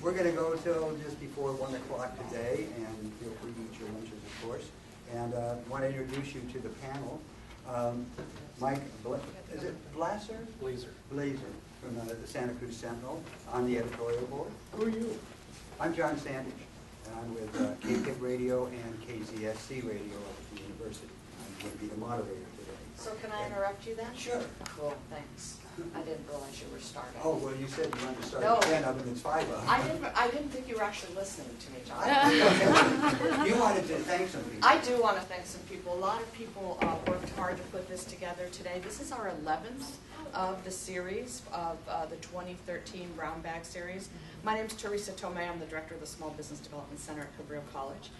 We're going to go till just before 1 o'clock today, and feel free to eat your lunches, of course. And I want to introduce you to the panel. Mike, is it Blaser? Blaser from the Santa Cruz Sentinel on the editorial board. Who are you? I'm John Sandage, and I'm with KPIG Radio and KZSC Radio at the university. I'm going to be the moderator today. So can I interrupt you then? Sure. Cool, thanks. I didn't realize you were starting. Oh, well, you said you wanted to start No. at 10 of them, it's 5 of them. I didn't think you were actually listening to me, John. You wanted to thank some people. I do want to thank some people. A lot of people worked hard to put this together today. This is our 11th of the series of the 2013 Brown Bag Series. My name is Teresa Tomei. I'm the director of the Small Business Development Center at Cabrillo College.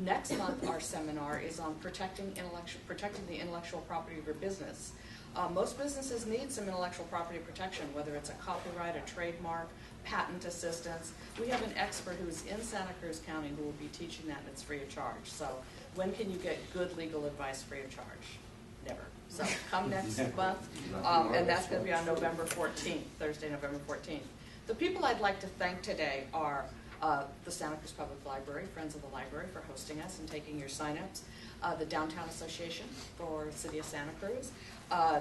Next month, our seminar is on protecting the intellectual property of your business. Most businesses need some intellectual property protection, whether it's a copyright, a trademark, patent assistance. We have an expert who's in Santa Cruz County who will be teaching that, and it's free of charge. So when can you get good legal advice free of charge? Never. So come next month, and that's going to be on November 14th, Thursday, November 14th. The people I'd like to thank today are the Santa Cruz Public Library, Friends of the Library, for hosting us and taking your sign-ups, the Downtown Association for City of Santa Cruz,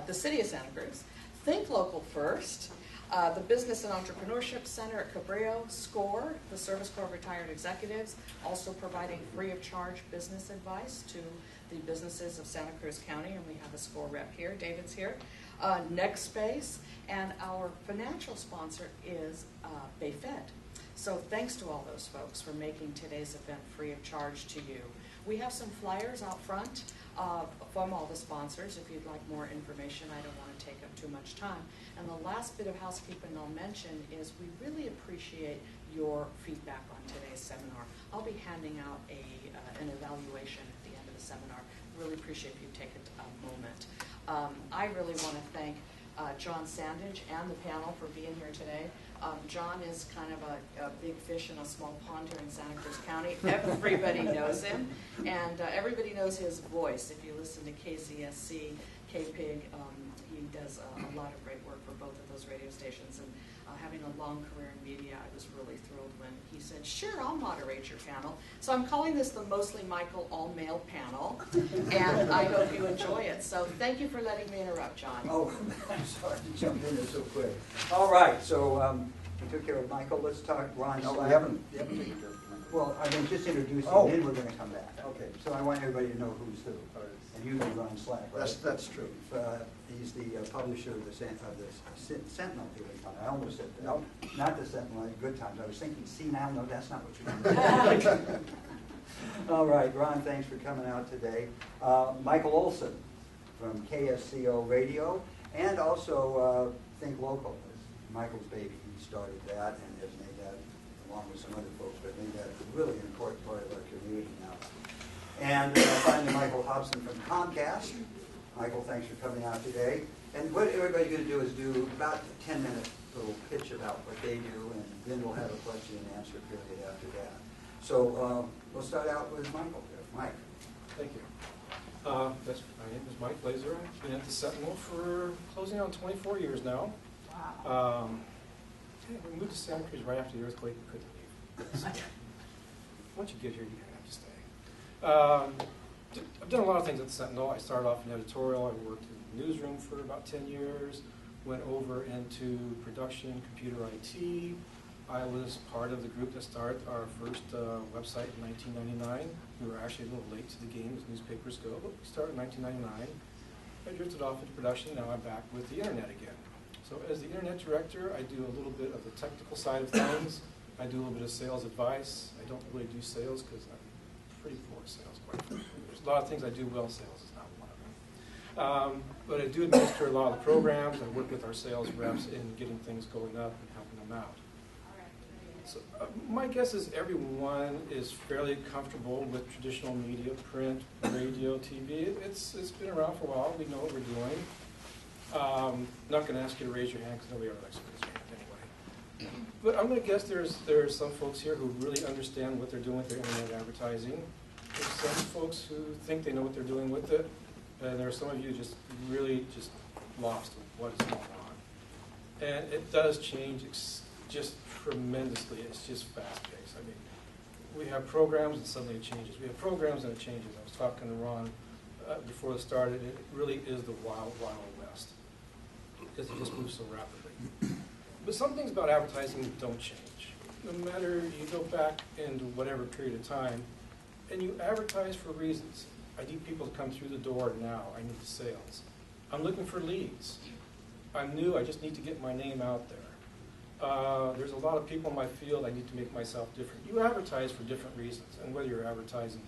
the City of Santa Cruz, Think Local First, the Business and Entrepreneurship Center at Cabrillo, SCORE, the Service Corps of Retired Executives, also providing free of charge business advice to the businesses of Santa Cruz County, and we have a SCORE rep here, David's here, Next Space, and our financial sponsor is BayFed. So thanks to all those folks for making today's event free of charge to you. We have some flyers out front from all the sponsors if you'd like more information. I don't want to take up too much time. And the last bit of housekeeping I'll mention is we really appreciate your feedback on today's seminar. I'll be handing out an evaluation at the end of the seminar. Really appreciate if you take a moment. I really want to thank John Sandage and the panel for being here today. John is kind of a big fish in a small pond here in Santa Cruz County. Everybody knows him, and everybody knows his voice. If you listen to KZSC, KPIG, he does a lot of great work for both of those radio stations. And having a long career in media, I was really thrilled when he said, sure, I'll moderate your panel. So I'm calling this the Mostly Michael All-Male Panel, and I hope you enjoy it. So thank you for letting me interrupt, John. Oh, I'm sorry to jump in there so quick. All right, so we took care of Michael. Let's talk Ron. No, Slack. we haven't taken care of Michael. Well, I've been just introducing, Oh. then we're going to come back. Okay, so I want everybody to know who's who. And you know Ron Slack, right? That's true. He's the publisher of the Sentinel here in town. I almost said that. No. Not the Sentinel, Good Times. I was thinking, see now, no, that's not what you meant. All right, Ron, thanks for coming out today. Michael Olson from KSCO Radio, and also Think Local. It's Michael's baby. He started that and has made that, along with some other folks, but made that really an important part of our community now. And finally, Michael Hobson from Comcast. Michael, thanks for coming out today. And what everybody's going to do is do about a 10-minute little pitch about what they do, and then we'll have a question and answer period after that. So we'll start out with Michael here. Mike. Thank you. My name is Mike Blaser. I've been at the Sentinel for closing on 24 years now. Wow. We moved to Santa Cruz right after the earthquake. We couldn't leave. Once you get here, you have to stay. I've done a lot of things at the Sentinel. I started off in editorial. I worked in the newsroom for about 10 years, went over into production, computer IT. I was part of the group that started our first website in 1999. We were actually a little late to the game as newspapers go, but we started in 1999. I drifted off into production. Now I'm back with the internet again. So as the internet director, I do a little bit of the technical side of things. I do a little bit of sales advice. I don't really do sales because I'm pretty poor at sales, quite frankly. There's a lot of things I do well. Sales is not one of them. But I do administer a lot of the programs. I work with our sales reps in getting things going up and helping them out. So my guess is everyone is fairly comfortable with traditional media, print, radio, TV. It's been around for a while. We know what we're doing. I'm not going to ask you to raise your hand because nobody ever likes to raise their hand anyway. But I'm going to guess there's some folks here who really understand what they're doing with their internet advertising. There's some folks who think they know what they're doing with it, and there are some of you just really just lost with what is going on. And it does change just tremendously. It's just fast-paced. I mean, we have programs and suddenly it changes. We have programs and it changes. I was talking to Ron before it started. It really is the wild, wild west because it just moves so rapidly. But some things about advertising don't change. No matter you go back into whatever period of time, and you advertise for reasons. I need people to come through the door now. I need the sales. I'm looking for leads. I'm new. I just need to get my name out there. There's a lot of people in my field. I need to make myself different. You advertise for different reasons, and whether you're advertising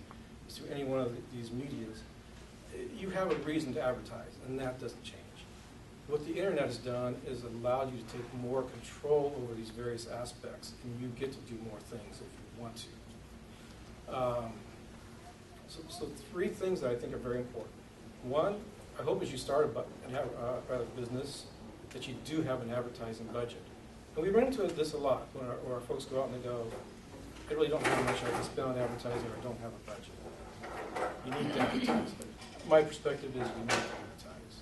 through any one of these medias, you have a reason to advertise, and that doesn't change. What the internet has done is allowed you to take more control over these various aspects, and you get to do more things if you want to. So three things that I think are very important. One, I hope as you start a business that you do have an advertising budget. And we run into this a lot when our folks go out and they go, I really don't have much I can spend on advertising, or I don't have a budget. You need to advertise. My perspective is you need to advertise.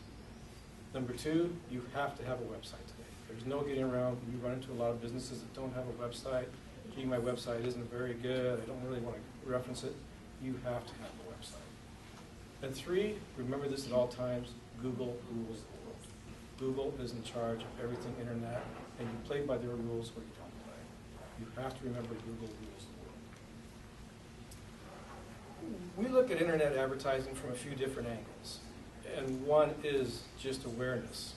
Number two, you have to have a website today. There's no getting around. You run into a lot of businesses that don't have a website. Gee, my website isn't very good. I don't really want to reference it. You have to have a website. And three, remember this at all times, Google rules the world. Google is in charge of everything internet, and you play by their rules or you don't play. You have to remember Google rules the world. We look at internet advertising from a few different angles, and one is just awareness.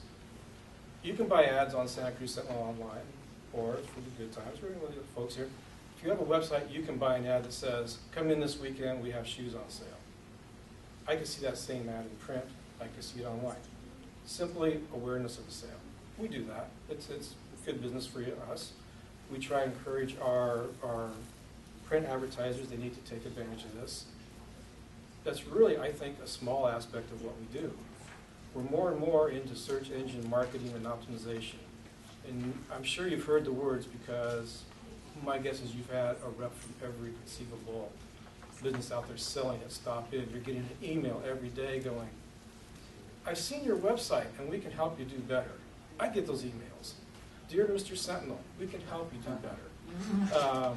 You can buy ads on Santa Cruz Sentinel online, or for the good times, we're with the folks here. If you have a website, you can buy an ad that says, come in this weekend, we have shoes on sale. I can see that same ad in print. I can see it online. Simply awareness of the sale. We do that. It's good business for us. We try and encourage our print advertisers. They need to take advantage of this. That's really, I think, a small aspect of what we do. We're more and more into search engine marketing and optimization. And I'm sure you've heard the words because my guess is you've had a rep from every conceivable business out there selling it. Stop in. You're getting an email every day going, I've seen your website and we can help you do better. I get those emails. Dear Mr. Sentinel, we can help you do better.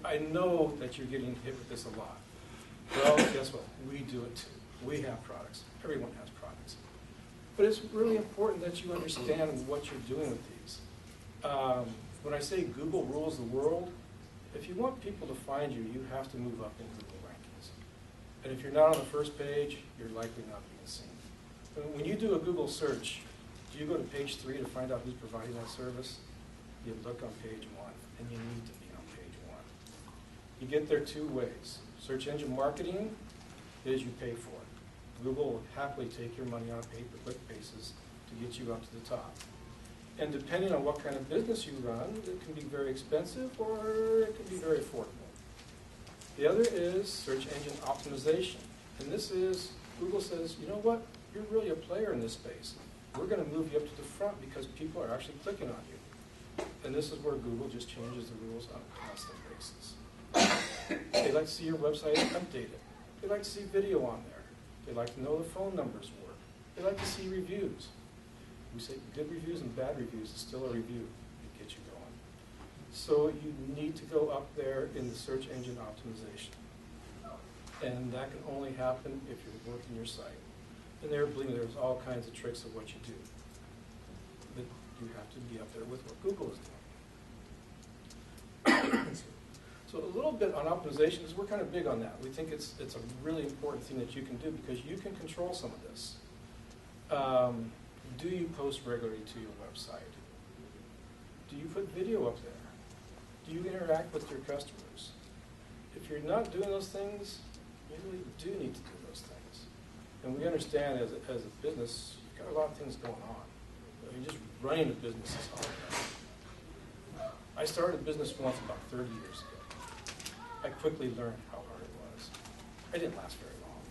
I know that you're getting hit with this a lot. Well, guess what? We do it too. We have products. Everyone has products. But it's really important that you understand what you're doing with these. When I say Google rules the world, if you want people to find you, you have to move up in Google rankings. And if you're not on the first page, you're likely not being seen. When you do a Google search, do you go to page 3 to find out who's providing that service? You look on page 1, and you need to be on page 1. You get there two ways. Search engine marketing is you pay for it. Google will happily take your money on a pay-per-click basis to get you up to the top. And depending on what kind of business you run, it can be very expensive or it can be very affordable. The other is search engine optimization. And this is, Google says, you know what, you're really a player in this space. We're going to move you up to the front because people are actually clicking on you. And this is where Google just changes the rules on a constant basis. They like to see your website updated. They like to see video on there. They like to know the phone numbers work. They like to see reviews. We say good reviews and bad reviews is still a review to get you going. So you need to go up there in the search engine optimization. And that can only happen if you're working your site. And there's all kinds of tricks of what you do. But you have to be up there with what Google is doing. So a little bit on optimization, because we're kind of big on that. We think it's a really important thing that you can do because you can control some of this. Do you post regularly to your website? Do you put video up there? Do you interact with your customers? If you're not doing those things, you really do need to do those things. And we understand as a business, you've got a lot of things going on. I mean, just running a business is hard. I started a business once about 30 years ago. I quickly learned how hard it was. I didn't last very long.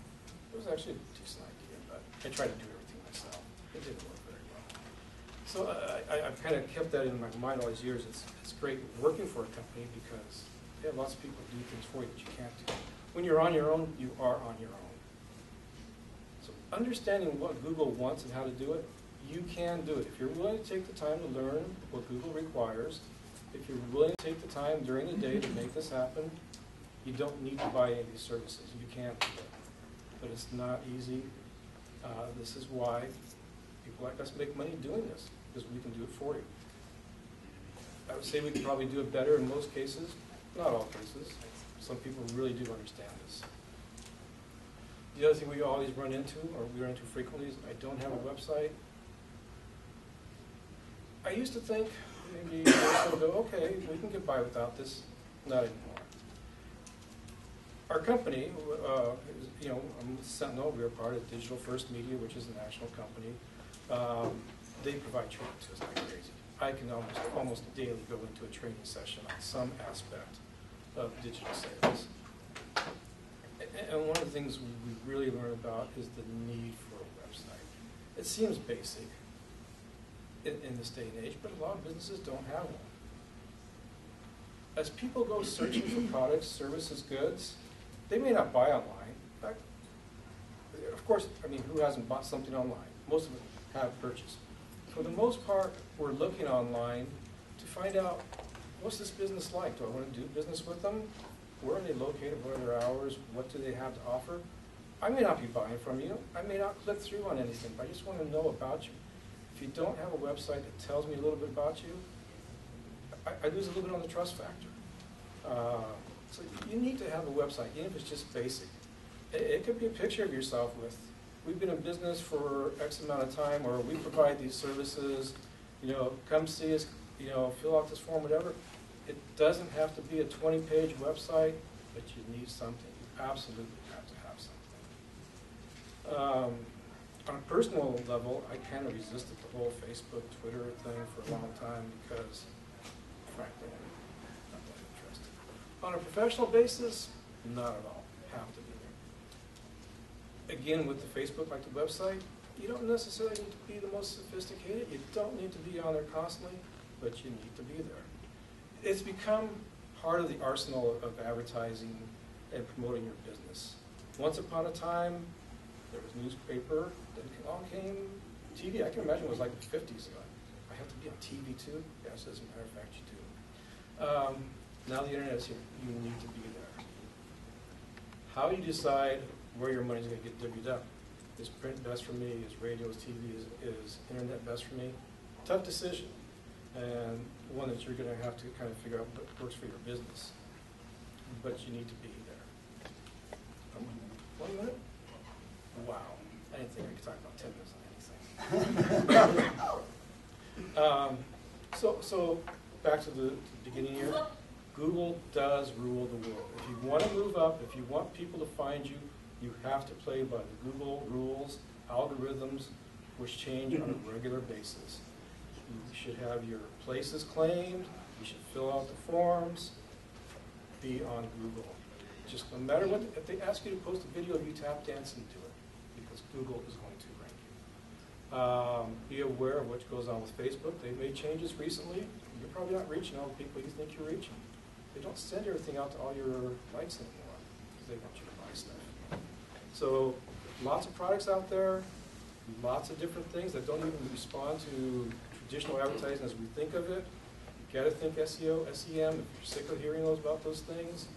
It was actually a decent idea, but I tried to do everything myself. It didn't work very well. So I've kind of kept that in my mind all these years. It's great working for a company because they have lots of people do things for you that you can't do. When you're on your own, you are on your own. So understanding what Google wants and how to do it, you can do it. If you're willing to take the time to learn what Google requires, If you're willing to take the time during the day to make this happen, you don't need to buy any of these services. You can do it. But it's not easy. This is why people like us make money doing this, because we can do it for you. I would say we could probably do it better in most cases, not all cases. Some people really do understand this. The other thing we always run into, or we run into frequently, is I don't have a website. I used to think, maybe I'll go, okay, we can get by without this. Not anymore. Our company, I'm with Sentinel. We're part of Digital First Media, which is a national company. They provide training to us like crazy. I can almost daily go into a training session on some aspect of digital sales. And one of the things we really learn about is the need for a website. It seems basic in this day and age, but a lot of businesses don't have one. As people go searching for products, services, goods, they may not buy online. In fact, of course, I mean, who hasn't bought something online? Most of them have purchased. For the most part, we're looking online to find out, what's this business like? Do I want to do business with them? Where are they located? What are their hours? What do they have to offer? I may not be buying from you. I may not click through on anything, but I just want to know about you. If you don't have a website that tells me a little bit about you, I lose a little bit on the trust factor. So you need to have a website, even if it's just basic. It could be a picture of yourself with, we've been in business for X amount of time, or we provide these services, come see us, fill out this form, whatever. It doesn't have to be a 20-page website, but you need something. You absolutely have to have something. On a personal level, I kind of resisted the whole Facebook, Twitter thing for a long time because, frankly, I'm not that interested. On a professional basis, not at all. Have to be there. Again, with the Facebook, like the website, you don't necessarily need to be the most sophisticated. You don't need to be on there constantly, but you need to be there. It's become part of the arsenal of advertising and promoting your business. Once upon a time, there was newspaper, then along came TV. I can imagine it was like the 50s. I have to be on TV too? Yes, as a matter of fact, you do. Now the internet is here. You need to be there. How do you decide where your money is going to get divvied up? Is print best for me? Is radio, is TV, is internet best for me? Tough decision, and one that you're going to have to kind of figure out what works for your business. But you need to be there. 1 minute? Wow. I didn't think I could talk about 10 minutes on anything. So back to the beginning here. Google does rule the world. If you want to move up, if you want people to find you, you have to play by the Google rules, algorithms, which change on a regular basis. You should have your places claimed. You should fill out the forms. Be on Google. Just no matter what, if they ask you to post a video of you tap dancing, do it, because Google is going to rank you. Be aware of what goes on with Facebook. They've made changes recently. You're probably not reaching all the people you think you're reaching. They don't send everything out to all your likes anymore, because they want you to buy stuff. So lots of products out there, lots of different things that don't even respond to traditional advertising as we think of it. You got to think SEO, SEM. If you're sick of hearing about those things,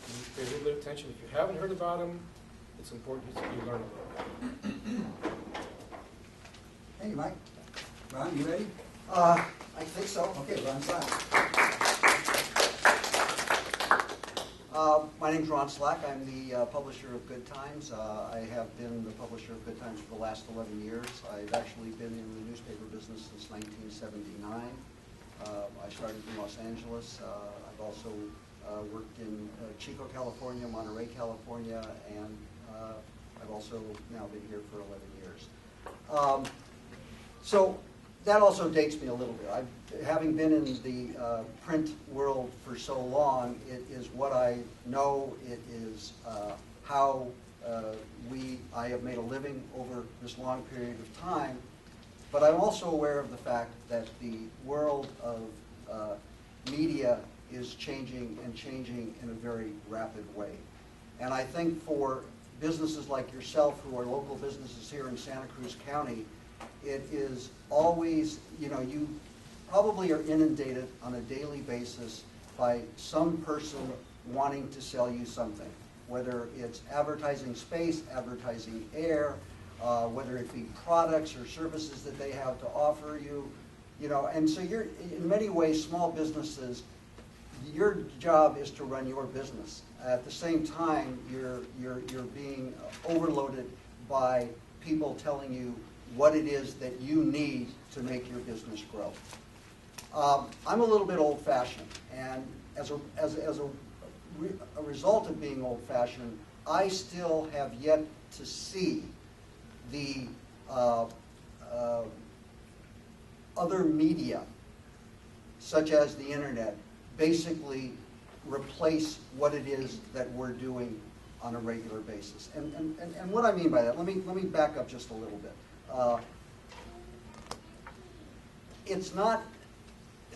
you need to pay a little bit of attention. If you haven't heard about them, it's important that you learn a little bit. Hey, Mike. Ron, you ready? I think so. Okay, Ron Slack. My name's Ron Slack. I'm the publisher of Good Times. I have been the publisher of Good Times for the last 11 years. I've actually been in the newspaper business since 1979. I started in Los Angeles. I've also worked in Chico, California, Monterey, California, and I've also now been here for 11 years. So that also dates me a little bit. Having been in the print world for so long, it is what I know. It is how I have made a living over this long period of time. But I'm also aware of the fact that the world of media is changing and changing in a very rapid way. And I think for businesses like yourself, who are local businesses here in Santa Cruz County, it is always, probably are inundated on a daily basis by some person wanting to sell you something, whether it's advertising space, advertising air, whether it be products or services that they have to offer you, you know, and so you're, in many ways, small businesses, your job is to run your business. At the same time, you're being overloaded by people telling you what it is that you need to make your business grow. I'm a little bit old-fashioned, and as a result of being old-fashioned, I still have yet to see the other media, such as the internet, basically replace what it is that we're doing on a regular basis. And what I mean by that, let me back up just a little bit. It's not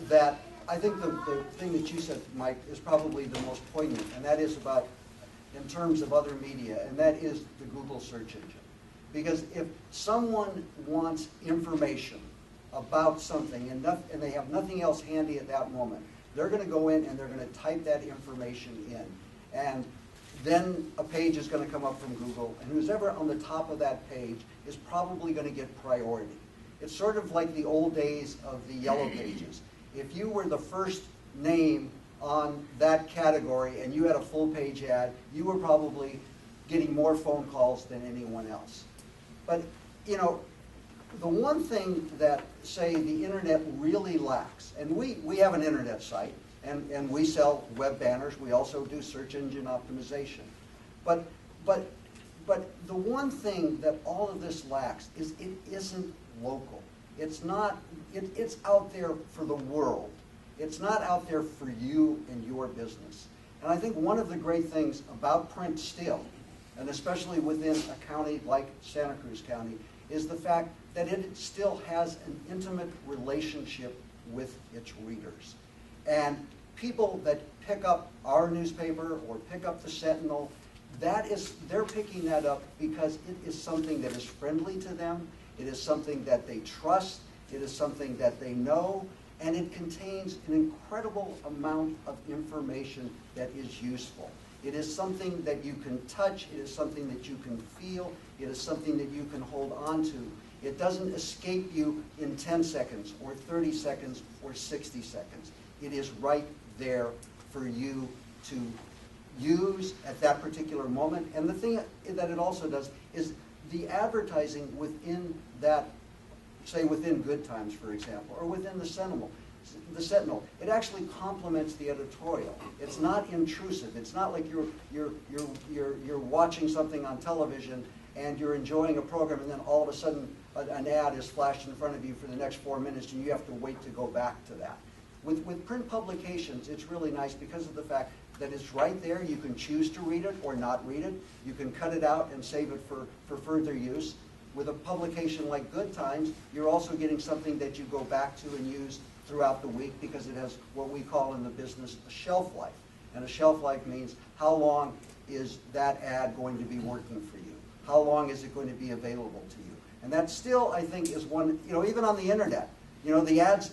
that, I think the thing that you said, Mike, is probably the most poignant, and that is about, in terms of other media, and that is the Google search engine. Because if someone wants information about something and they have nothing else handy at that moment, they're going to go in and they're going to type that information in. And then a page is going to come up from Google, and who's ever on the top of that page is probably going to get priority. It's sort of like the old days of the yellow pages. If you were the first name on that category and you had a full page ad, you were probably getting more phone calls than anyone else. But, you know, the one thing that, say, the internet really lacks, and we have an internet site, and we sell web banners. We also do search engine optimization. But the one thing that all of this lacks is it isn't local. It's not, it's out there for the world. It's not out there for you and your business. And I think one of the great things about print still, and especially within a county like Santa Cruz County, is the fact that it still has an intimate relationship with its readers. And people that pick up our newspaper or pick up the Sentinel, they're picking that up because it is something that is friendly to them, it is something that they trust, it is something that they know, and it contains an incredible amount of information that is useful. It is something that you can touch, it is something that you can feel, it is something that you can hold on to. It doesn't escape you in 10 seconds or 30 seconds or 60 seconds. It is right there for you to use at that particular moment. And the thing that it also does is the advertising within that, say within Good Times, for example, or within the Sentinel, it actually complements the editorial. It's not intrusive. It's not like you're watching something on television and you're enjoying a program and then all of a sudden an ad is flashed in front of you for the next 4 minutes and you have to wait to go back to that. With print publications, it's really nice because of the fact that it's right there. You can choose to read it or not read it. You can cut it out and save it for further use. With a publication like Good Times, you're also getting something that you go back to and use throughout the week because it has what we call in the business a shelf life. And a shelf life means how long is that ad going to be working for you? How long is it going to be available to you? And that still, I think, is one, you know, even on the internet. You know, the ads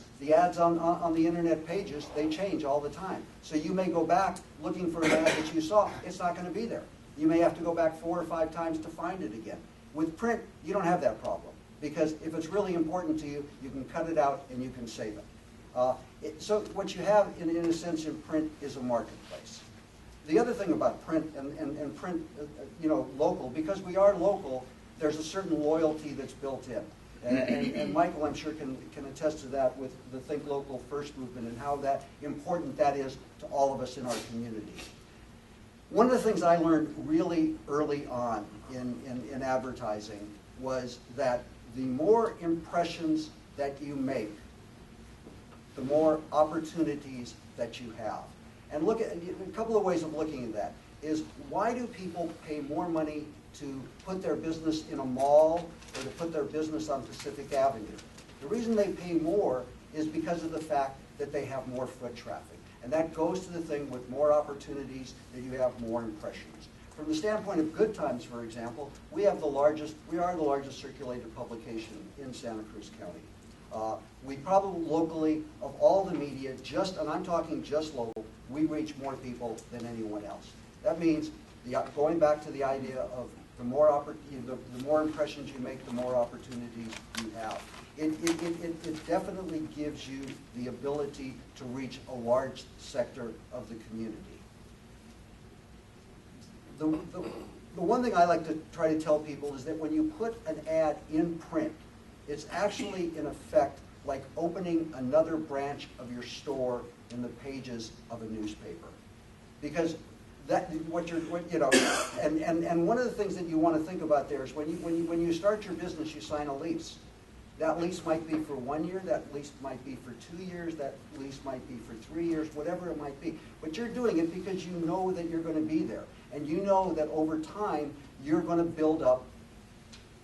on the internet pages, they change all the time. So you may go back looking for an ad that you saw. It's not going to be there. You may have to go back 4 or 5 times to find it again. With print, you don't have that problem because if it's really important to you, you can cut it out and you can save it. So what you have, in a sense, in print is a marketplace. The other thing about print and print, you know, local, because we are local, there's a certain loyalty that's built in. And Michael, I'm sure, can attest to that with the Think Local First movement and how important that is to all of us in our community. One of the things I learned really early on in advertising was that the more impressions that you make, the more opportunities that you have. And look at a couple of ways of looking at that is why do people pay more money to put their business in a mall or to put their business on Pacific Avenue? The reason they pay more is because of the fact that they have more foot traffic. And that goes to the thing with more opportunities that you have more impressions. From the standpoint of Good Times, for example, we are the largest circulated publication in Santa Cruz County. We probably locally, of all the media, and I'm talking just local, we reach more people than anyone else. That means, going back to the idea of the more impressions you make, the more opportunities you have. It definitely gives you the ability to reach a large sector of the community. The one thing I like to try to tell people is that when you put an ad in print, it's actually, in effect, like opening another branch of your store in the pages of a newspaper. Because and one of the things that you want to think about there is when you start your business, you sign a lease. That lease might be for 1 year, that lease might be for 2 years, that lease might be for 3 years, whatever it might be. But you're doing it because you know that you're going to be there. And you know that over time, you're going to build up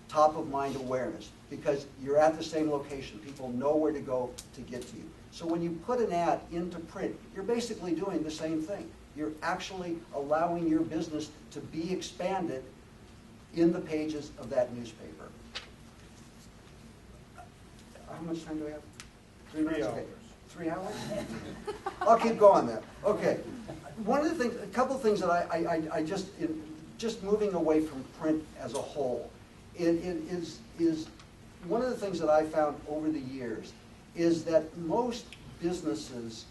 top-of-mind awareness because you're at the same location. People know where to go to get to you. So when you put an ad into print, you're basically doing the same thing. You're actually allowing your business to be expanded in the pages of that newspaper. How much time do we have? 3 minutes? 3 hours. 3 hours? I'll keep going then. Okay. One of the things, a couple things that I just moving away from print as a whole, is one of the things that I found over the years is that most businesses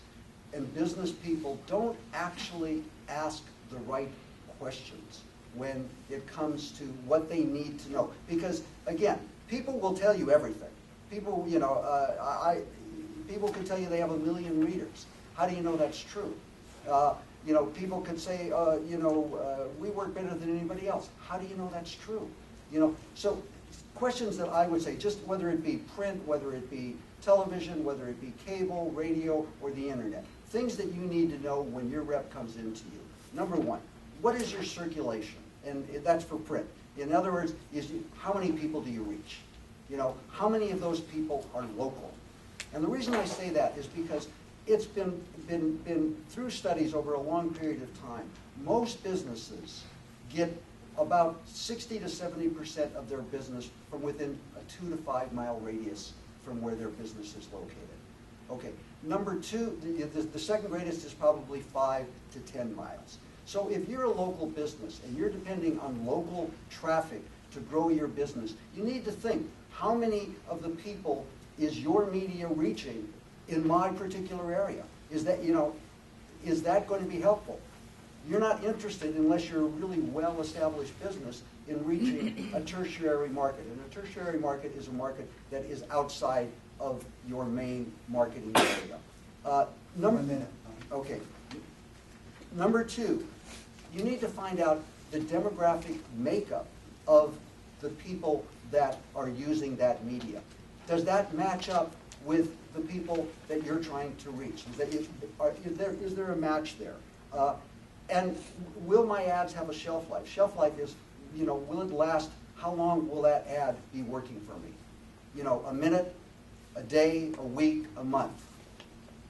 and business people don't actually ask the right questions when it comes to what they need to know. Because again, people will tell you everything. People, people can tell you they have 1 million readers. How do you know that's true? People could say, we work better than anybody else. How do you know that's true? So questions that I would say, just whether it be print, whether it be television, whether it be cable, radio, or the internet. Things that you need to know when your rep comes into you. Number one, what is your circulation? And that's for print. In other words, how many people do you reach? How many of those people are local? And the reason I say that is because it's been through studies over a long period of time. Most businesses get about 60 to 70% of their business from within a 2 to 5 mile radius from where their business is located. Okay, number two, the second greatest is probably 5 to 10 miles. So if you're a local business and you're depending on local traffic to grow your business, you need to think, how many of the people is your media reaching in my particular area? Is that going to be helpful? You're not interested, unless you're a really well-established business, in reaching a tertiary market. And a tertiary market is a market that is outside of your main marketing area. 1 minute. Okay. Number two, you need to find out the demographic makeup of the people that are using that media. Does that match up with the people that you're trying to reach? Is there a match there? And will my ads have a shelf life? Shelf life is, will it last? How long will that ad be working for me? A minute, a day, a week, a month.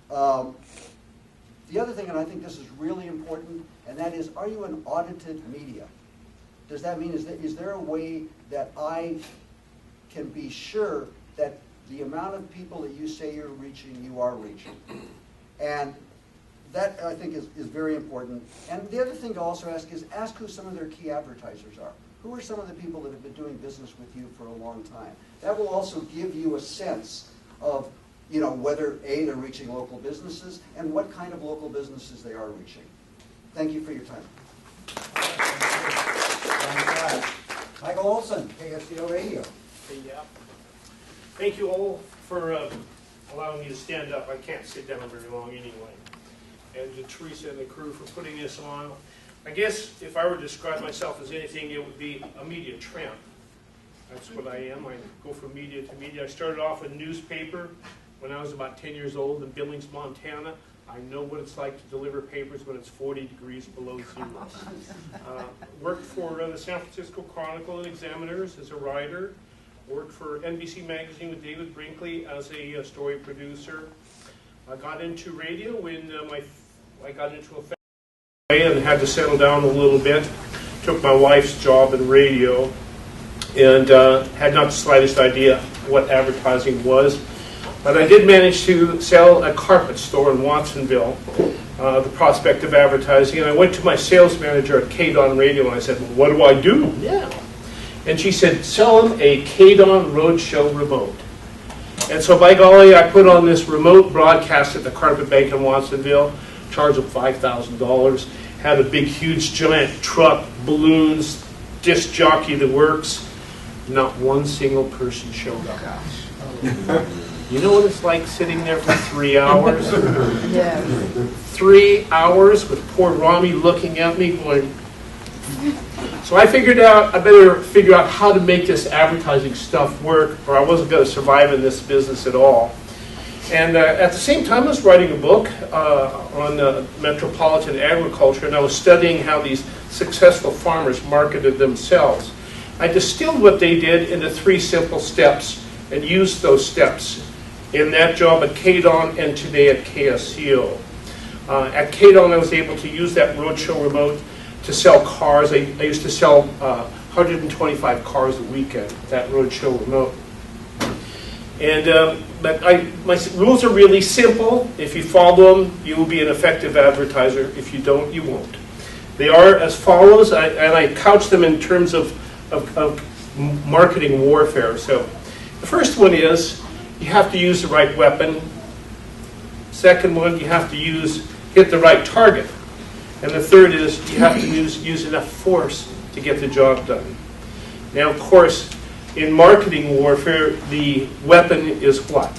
The other thing, and I think this is really important, and that is, are you an audited media? Does that mean, is there a way that I can be sure that the amount of people that you say you're reaching, you are reaching? And that, I think, is very important. And the other thing to also ask is, ask who some of their key advertisers are. Who are some of the people that have been doing business with you for a long time? That will also give you a sense of, whether, A, they're reaching local businesses, and what kind of local businesses they are reaching. Thank you for your time. Michael Olson, KSCO Radio. Yeah. Thank you all for allowing me to stand up. I can't sit down very long anyway. And to Teresa and the crew for putting this on. I guess if I were to describe myself as anything, it would be a media tramp. That's what I am. I go from media to media. I started off in newspaper when I was about 10 years old in Billings, Montana. I know what it's like to deliver papers when it's 40 degrees below zero. Worked for the San Francisco Chronicle and Examiners as a writer. Worked for NBC Magazine with David Brinkley as a story producer. I got into radio when I got into a family and had to settle down a little bit. Took my wife's job in radio and had not the slightest idea what advertising was. But I did manage to sell a carpet store in Watsonville, the prospect of advertising. And I went to my sales manager at KDON Radio and I said, well, what do I do now? And she said, sell him a KDON Roadshow remote. And so by golly, I put on this remote broadcast at the Carpet Bank in Watsonville, charged them $5,000, had a big, huge, giant truck, balloons, disc jockey, the works. Not one single person showed up. You know what it's like sitting there for 3 hours? Yeah. 3 hours with poor Rami looking at me going. So I figured out, I better figure out how to make this advertising stuff work, or I wasn't going to survive in this business at all. And at the same time, I was writing a book on metropolitan agriculture, and I was studying how these successful farmers marketed themselves. I distilled what they did into 3 simple steps and used those steps in that job at KDON and today at KSCO. At KDON, I was able to use that roadshow remote to sell cars. I used to sell 125 cars a weekend, that roadshow remote. And but my rules are really simple. If you follow them, you will be an effective advertiser. If you don't, you won't. They are as follows, and I couch them in terms of marketing warfare. So the first one is you have to use the right weapon. Second one, you have to hit the right target. And the third is you have to use enough force to get the job done. Now, of course, in marketing warfare, the weapon is what?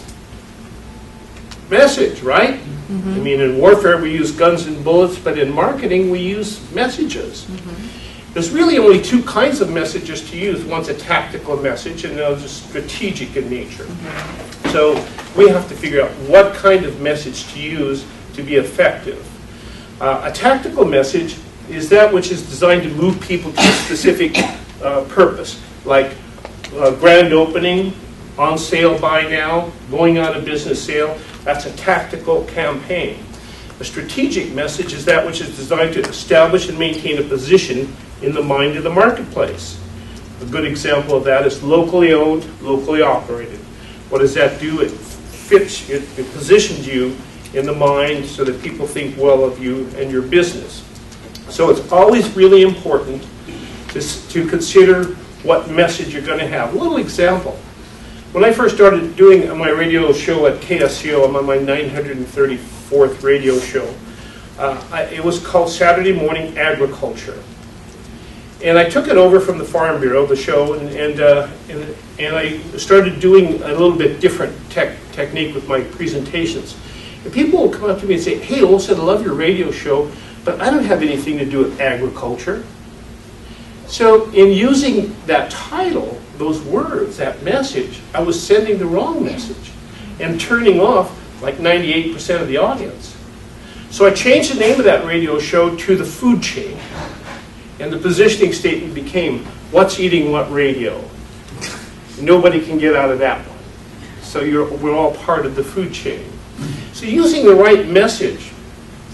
Message, right? Mm-hmm. I mean, in warfare, we use guns and bullets, but in marketing, we use messages. Mm-hmm. There's really only 2 kinds of messages to use. One's a tactical message, and the other's strategic in nature. Mm-hmm. So we have to figure out what kind of message to use to be effective. A tactical message is that which is designed to move people to a specific purpose, like grand opening, on sale buy now, going out of business sale. That's a tactical campaign. A strategic message is that which is designed to establish and maintain a position in the mind of the marketplace. A good example of that is locally owned, locally operated. What does that do? It fits, it positions you in the mind so that people think well of you and your business. So it's always really important to consider what message you're going to have. A little example. When I first started doing my radio show at KSCO, I'm on my 934th radio show. It was called Saturday Morning Agriculture. And I took it over from the Farm Bureau, the show, and I started doing a little bit different technique with my presentations. And people will come up to me and say, hey, Olson, I love your radio show, but I don't have anything to do with agriculture. So in using that title, those words, that message, I was sending the wrong message and turning off like 98% of the audience. So I changed the name of that radio show to The Food Chain. And the positioning statement became, what's eating what radio? Nobody can get out of that one. So we're all part of the food chain. So using the right message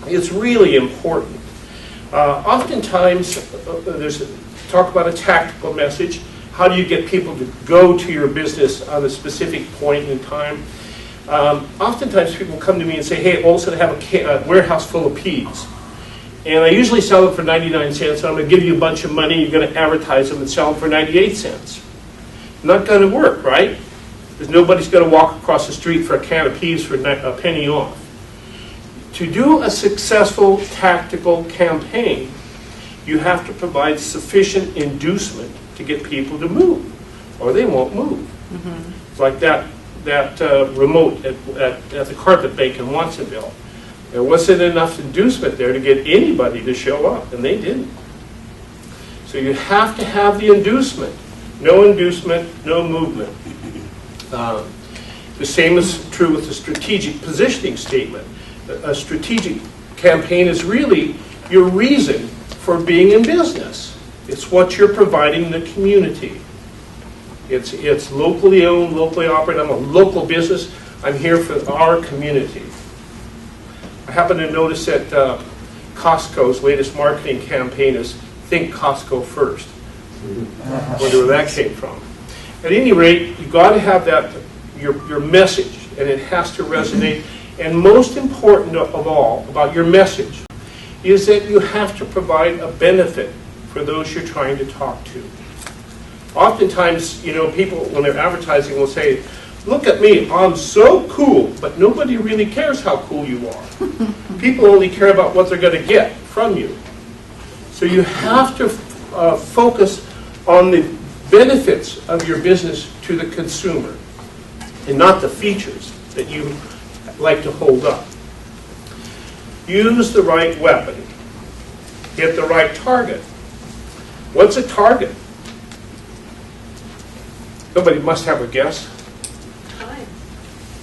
is really important. Oftentimes, there's talk about a tactical message. How do you get people to go to your business on a specific point in time? Oftentimes people come to me and say, hey, Olson, I have a warehouse full of peas. And I usually sell them for 99 cents. So I'm going to give you a bunch of money. You're going to advertise them and sell them for 98 cents. Not going to work, right? Because nobody's going to walk across the street for a can of peas for a penny off. To do a successful tactical campaign, you have to provide sufficient inducement to get people to move, or they won't move. Mm-hmm. It's like that remote at the Carpet Bank in Watsonville. There wasn't enough inducement there to get anybody to show up, and they didn't. So you have to have the inducement. No inducement, no movement. The same is true with the strategic positioning statement. A strategic campaign is really your reason for being in business. It's what you're providing the community. It's locally owned, locally operated. I'm a local business. I'm here for our community. I happen to notice that Costco's latest marketing campaign is Think Costco First. Wonder where that came from. At any rate, you've got to have that your message and it has to resonate. And most important of all about your message is that you have to provide a benefit for those you're trying to talk to. Oftentimes, you know, people, when they're advertising, will say, look at me, I'm so cool, but nobody really cares how cool you are. People only care about what they're going to get from you. So you have to focus on the benefits of your business to the consumer and not the features that you like to hold up. Use the right weapon. Hit the right target. What's a target? Nobody must have a guess. Clients.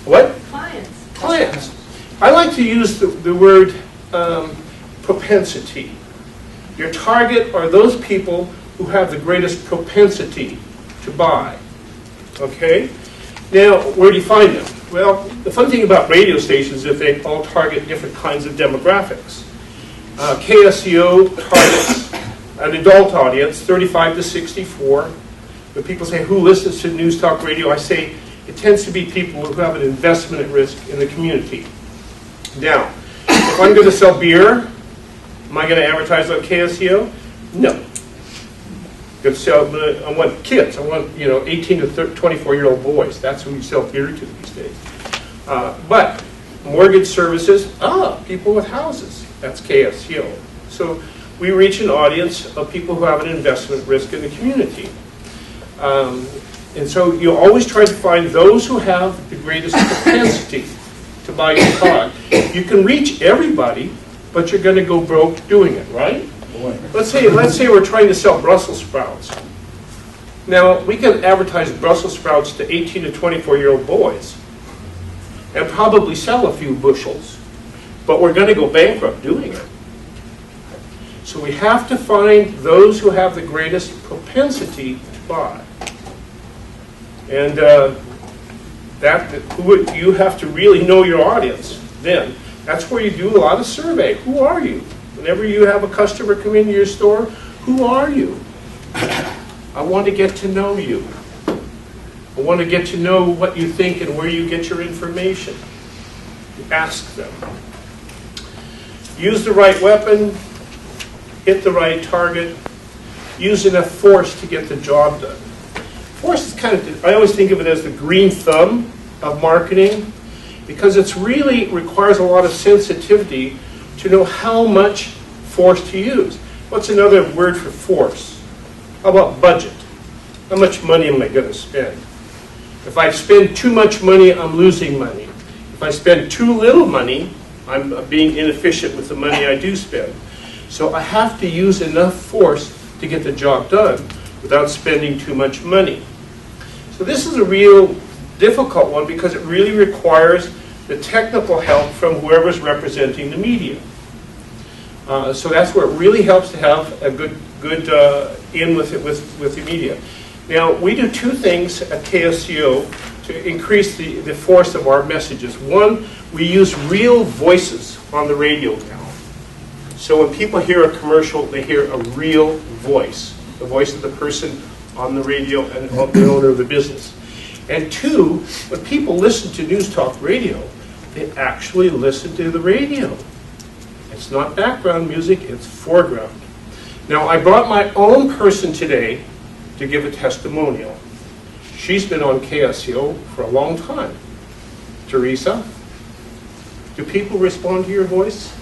What? Clients. Clients. I like to use the word propensity. Your target are those people who have the greatest propensity to buy. Okay? Now, where do you find them? Well, the fun thing about radio stations is they all target different kinds of demographics. KSCO targets an adult audience, 35 to 64. When people say, who listens to news talk radio? I say, it tends to be people who have an investment at risk in the community. Now, if I'm going to sell beer, am I going to advertise on KSCO? No. I'm going to sell, I want kids. I want, 18 to 24-year-old boys. That's who we sell beer to these days. But mortgage services, people with houses. That's KSCO. So we reach an audience of people who have an investment risk in the community. And so you always try to find those who have the greatest propensity to buy your product. You can reach everybody, but you're going to go broke doing it, right? Let's say we're trying to sell Brussels sprouts. Now, we can advertise Brussels sprouts to 18 to 24-year-old boys and probably sell a few bushels, but we're going to go bankrupt doing it. So we have to find those who have the greatest propensity to buy. And you have to really know your audience then. That's where you do a lot of survey. Who are you? Whenever you have a customer come into your store, who are you? I want to get to know you. I want to get to know what you think and where you get your information. Ask them. Use the right weapon. Hit the right target. Use enough force to get the job done. Force is I always think of it as the green thumb of marketing because it really requires a lot of sensitivity to know how much force to use. What's another word for force? How about budget? How much money am I going to spend? If I spend too much money, I'm losing money. If I spend too little money, I'm being inefficient with the money I do spend. So I have to use enough force to get the job done without spending too much money. So this is a real difficult one because it really requires the technical help from whoever's representing the media. So that's where it really helps to have a good in with the media. Now, we do two things at KSCO to increase the force of our messages. One, we use real voices on the radio now. So when people hear a commercial, they hear a real voice, the voice of the person on the radio and of the owner of the business. And two, when people listen to news talk radio, they actually listen to the radio. It's not background music, it's foreground. Now, I brought my own person today to give a testimonial. She's been on KSCO for a long time. Teresa, do people respond to your voice?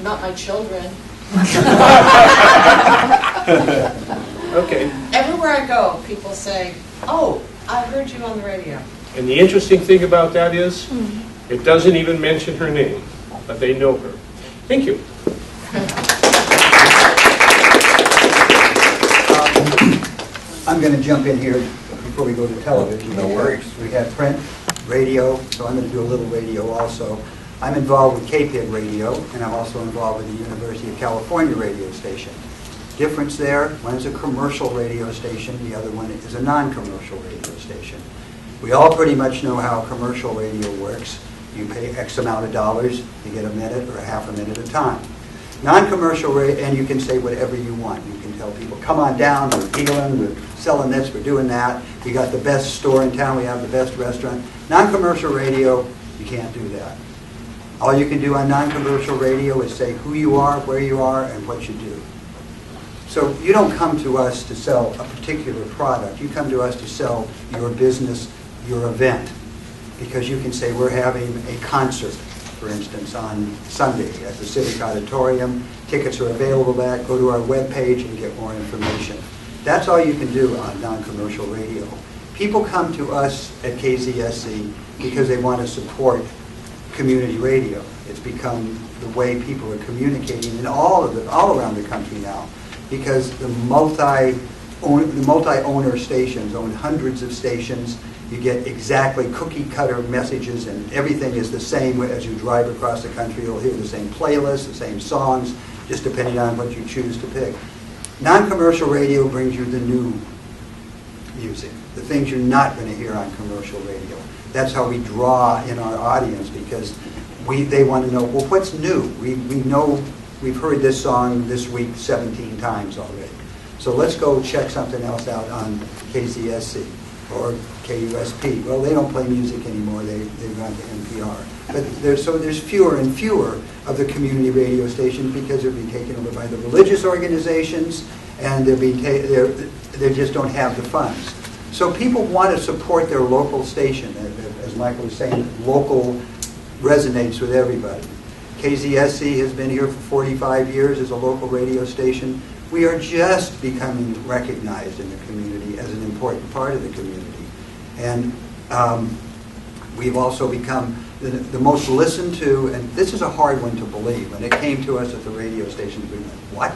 Not my children. Okay. Everywhere I go, people say, oh, I heard you on the radio. And the interesting thing about that is, it doesn't even mention her name, but they know her. Thank you. I'm going to jump in here before we go to television. No worries. We have print, radio, so I'm going to do a little radio also. I'm involved with KPIG Radio, and I'm also involved with the University of California radio station. Difference there, one is a commercial radio station, the other one is a non-commercial radio station. We all pretty much know how commercial radio works. You pay X amount of dollars, you get a minute or a half a minute at a time. Non-commercial and you can say whatever you want. You can tell people, come on down, we're dealing, we're selling this, we're doing that. We got the best store in town, we have the best restaurant. Non-commercial radio, you can't do that. All you can do on non-commercial radio is say who you are, where you are, and what you do. So you don't come to us to sell a particular product. You come to us to sell your business, your event. Because you can say we're having a concert, for instance, on Sunday at the Civic Auditorium. Tickets are available there. Go to our webpage and get more information. That's all you can do on non-commercial radio. People come to us at KZSC because they want to support community radio. It's become the way people are communicating in all around the country now, because the multi-owner stations own hundreds of stations. You get exactly cookie-cutter messages, and everything is the same as you drive across the country. You'll hear the same playlists, the same songs, just depending on what you choose to pick. Non-commercial radio brings you the new music, the things you're not going to hear on commercial radio. That's how we draw in our audience, because they want to know, well, what's new? We know we've heard this song this week 17 times already. So let's go check something else out on KZSC or KUSP. Well, they don't play music anymore. They've gone to NPR. But there's fewer and fewer of the community radio stations because they're being taken over by the religious organizations, and they just don't have the funds. So people want to support their local station. As Michael was saying, local resonates with everybody. KZSC has been here for 45 years as a local radio station. We are just becoming recognized in the community as an important part of the community. And we've also become the most listened to, and this is a hard one to believe. When it came to us at the radio station, we went, what?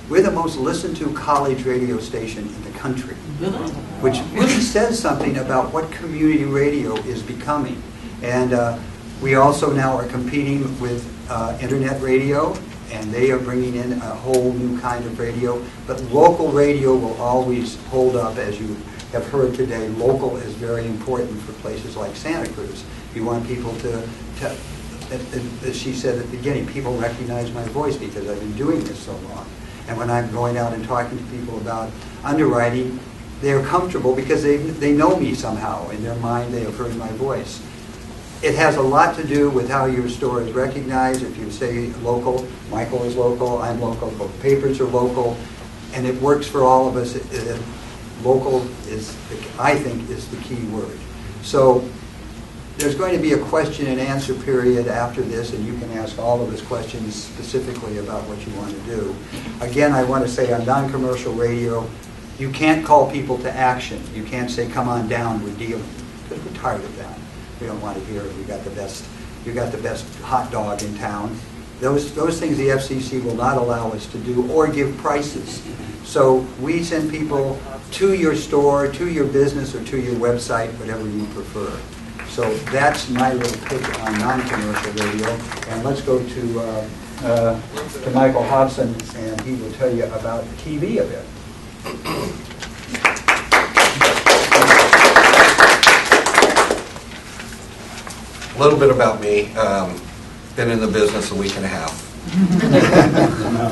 We're the most listened to college radio station in the country, which really says something about what community radio is becoming. And we also now are competing with internet radio, and they are bringing in a whole new kind of radio. But local radio will always hold up, as you have heard today. Local is very important for places like Santa Cruz. You want people to as she said at the beginning, people recognize my voice because I've been doing this so long. And when I'm going out and talking to people about underwriting, they're comfortable because they know me somehow. In their mind, they have heard my voice. It has a lot to do with how your store is recognized. If you say local, Michael is local, I'm local, both papers are local, and it works for all of us. Local is, I think, is the key word. So there's going to be a question and answer period after this, and you can ask all of us questions specifically about what you want to do. Again, I want to say on non-commercial radio, you can't call people to action. You can't say, come on down, we're dealing, because we're tired of that. We don't want to hear it. You got the best hot dog in town. Those things the FCC will not allow us to do or give prices. So we send people to your store, to your business, or to your website, whatever you prefer. So that's my little pitch on non-commercial radio. And let's go to Michael Hobson, and he will tell you about TV a bit. A little bit about me. Been in the business a week and a half.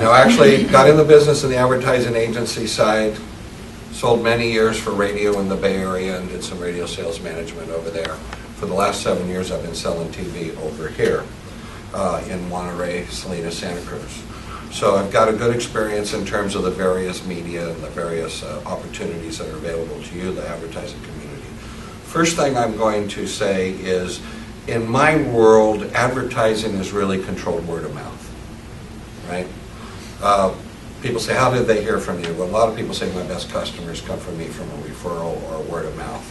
No, actually got in the business in the advertising agency side. Sold many years for radio in the Bay Area and did some radio sales management over there. For the last 7 years, I've been selling TV over here in Monterey, Salinas, Santa Cruz. So I've got a good experience in terms of the various media and the various opportunities that are available to you, the advertising community. First thing I'm going to say is, in my world, advertising is really controlled word of mouth, right? People say, how did they hear from you? Well, a lot of people say my best customers come from me from a referral or a word of mouth.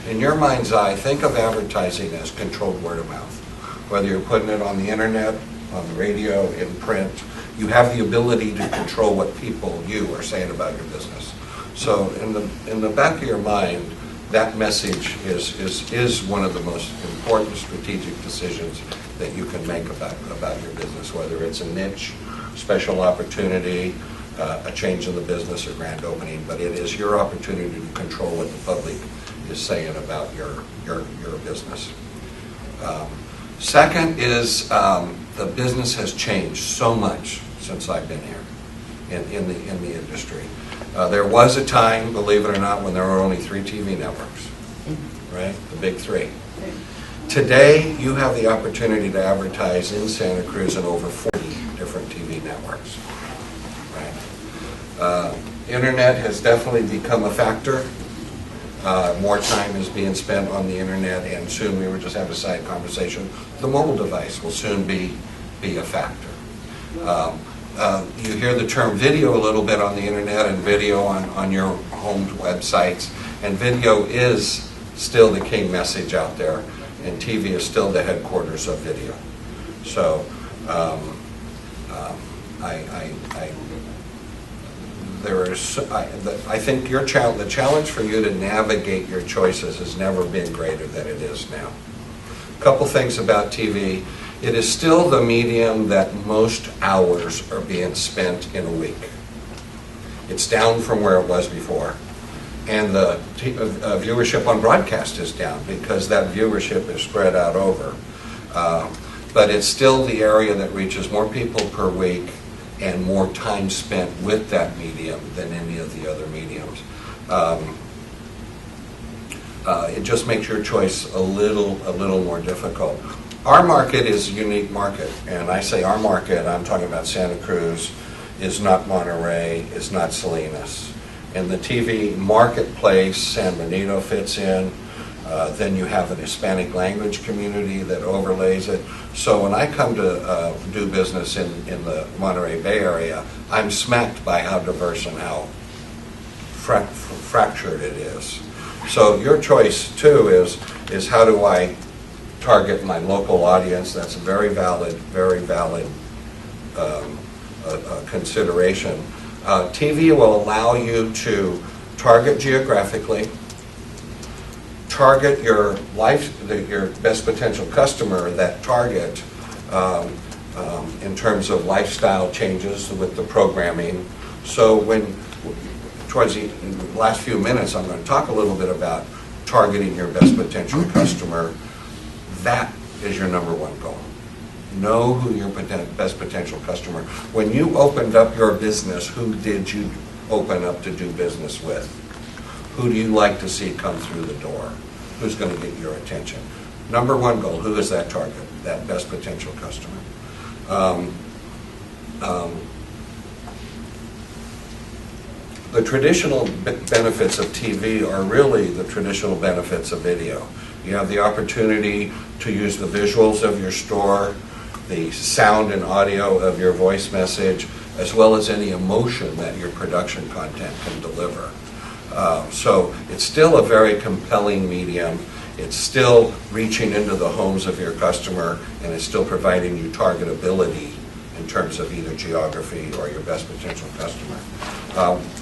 In your mind's eye, think of advertising as controlled word of mouth. Whether you're putting it on the internet, on the radio, in print, you have the ability to control what you are saying about your business. So in the back of your mind, that message is one of the most important strategic decisions that you can make about your business, whether it's a niche, special opportunity, a change in the business, or grand opening. But it is your opportunity to control what the public is saying about your business. Second is the business has changed so much since I've been here in the industry. There was a time, believe it or not, when there were only 3 TV networks, right? The big 3. Today, you have the opportunity to advertise in Santa Cruz in over 40 different TV networks, right? Internet has definitely become a factor. More time is being spent on the internet, and soon, we were just having a side conversation, the mobile device will soon be a factor. You hear the term video a little bit on the internet and video on your home websites, and video is still the key message out there, and TV is still the headquarters of video. So I think the challenge for you to navigate your choices has never been greater than it is now. A couple things about TV. It is still the medium that most hours are being spent in a week. It's down from where it was before. And the viewership on broadcast is down because that viewership is spread out over. But it's still the area that reaches more people per week and more time spent with that medium than any of the other mediums. It just makes your choice a little more difficult. Our market is a unique market, and I say our market, I'm talking about Santa Cruz, is not Monterey, is not Salinas. In the TV marketplace, San Benito fits in. Then you have an Hispanic language community that overlays it. So when I come to do business in the Monterey Bay Area, I'm smacked by how diverse and how fractured it is. So your choice too is how do I target my local audience? That's a very valid consideration. TV will allow you to target geographically, target your best potential customer, that target in terms of lifestyle changes with the programming. So towards the last few minutes, I'm going to talk a little bit about targeting your best potential customer. That is your number one goal. Know who your best potential customer. When you opened up your business, who did you open up to do business with? Who do you like to see come through the door? Who's going to get your attention? Number one goal, who is that target, that best potential customer? The traditional benefits of TV are really the traditional benefits of video. You have the opportunity to use the visuals of your store, the sound and audio of your voice message, as well as any emotion that your production content can deliver. So it's still a very compelling medium. It's still reaching into the homes of your customer, and it's still providing you targetability in terms of either geography or your best potential customer.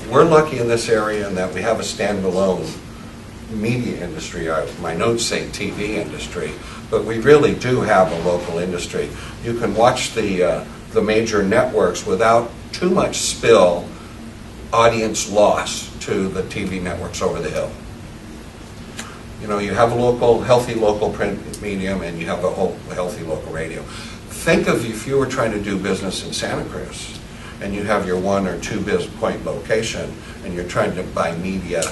We're lucky in this area in that we have a standalone media industry. My notes say TV industry, but we really do have a local industry. You can watch the major networks without too much spill audience loss to the TV networks over the hill. You know, you have a healthy local print medium, and you have a healthy local radio. Think of if you were trying to do business in Santa Cruz, and you have your 1 or 2 point location, and you're trying to buy media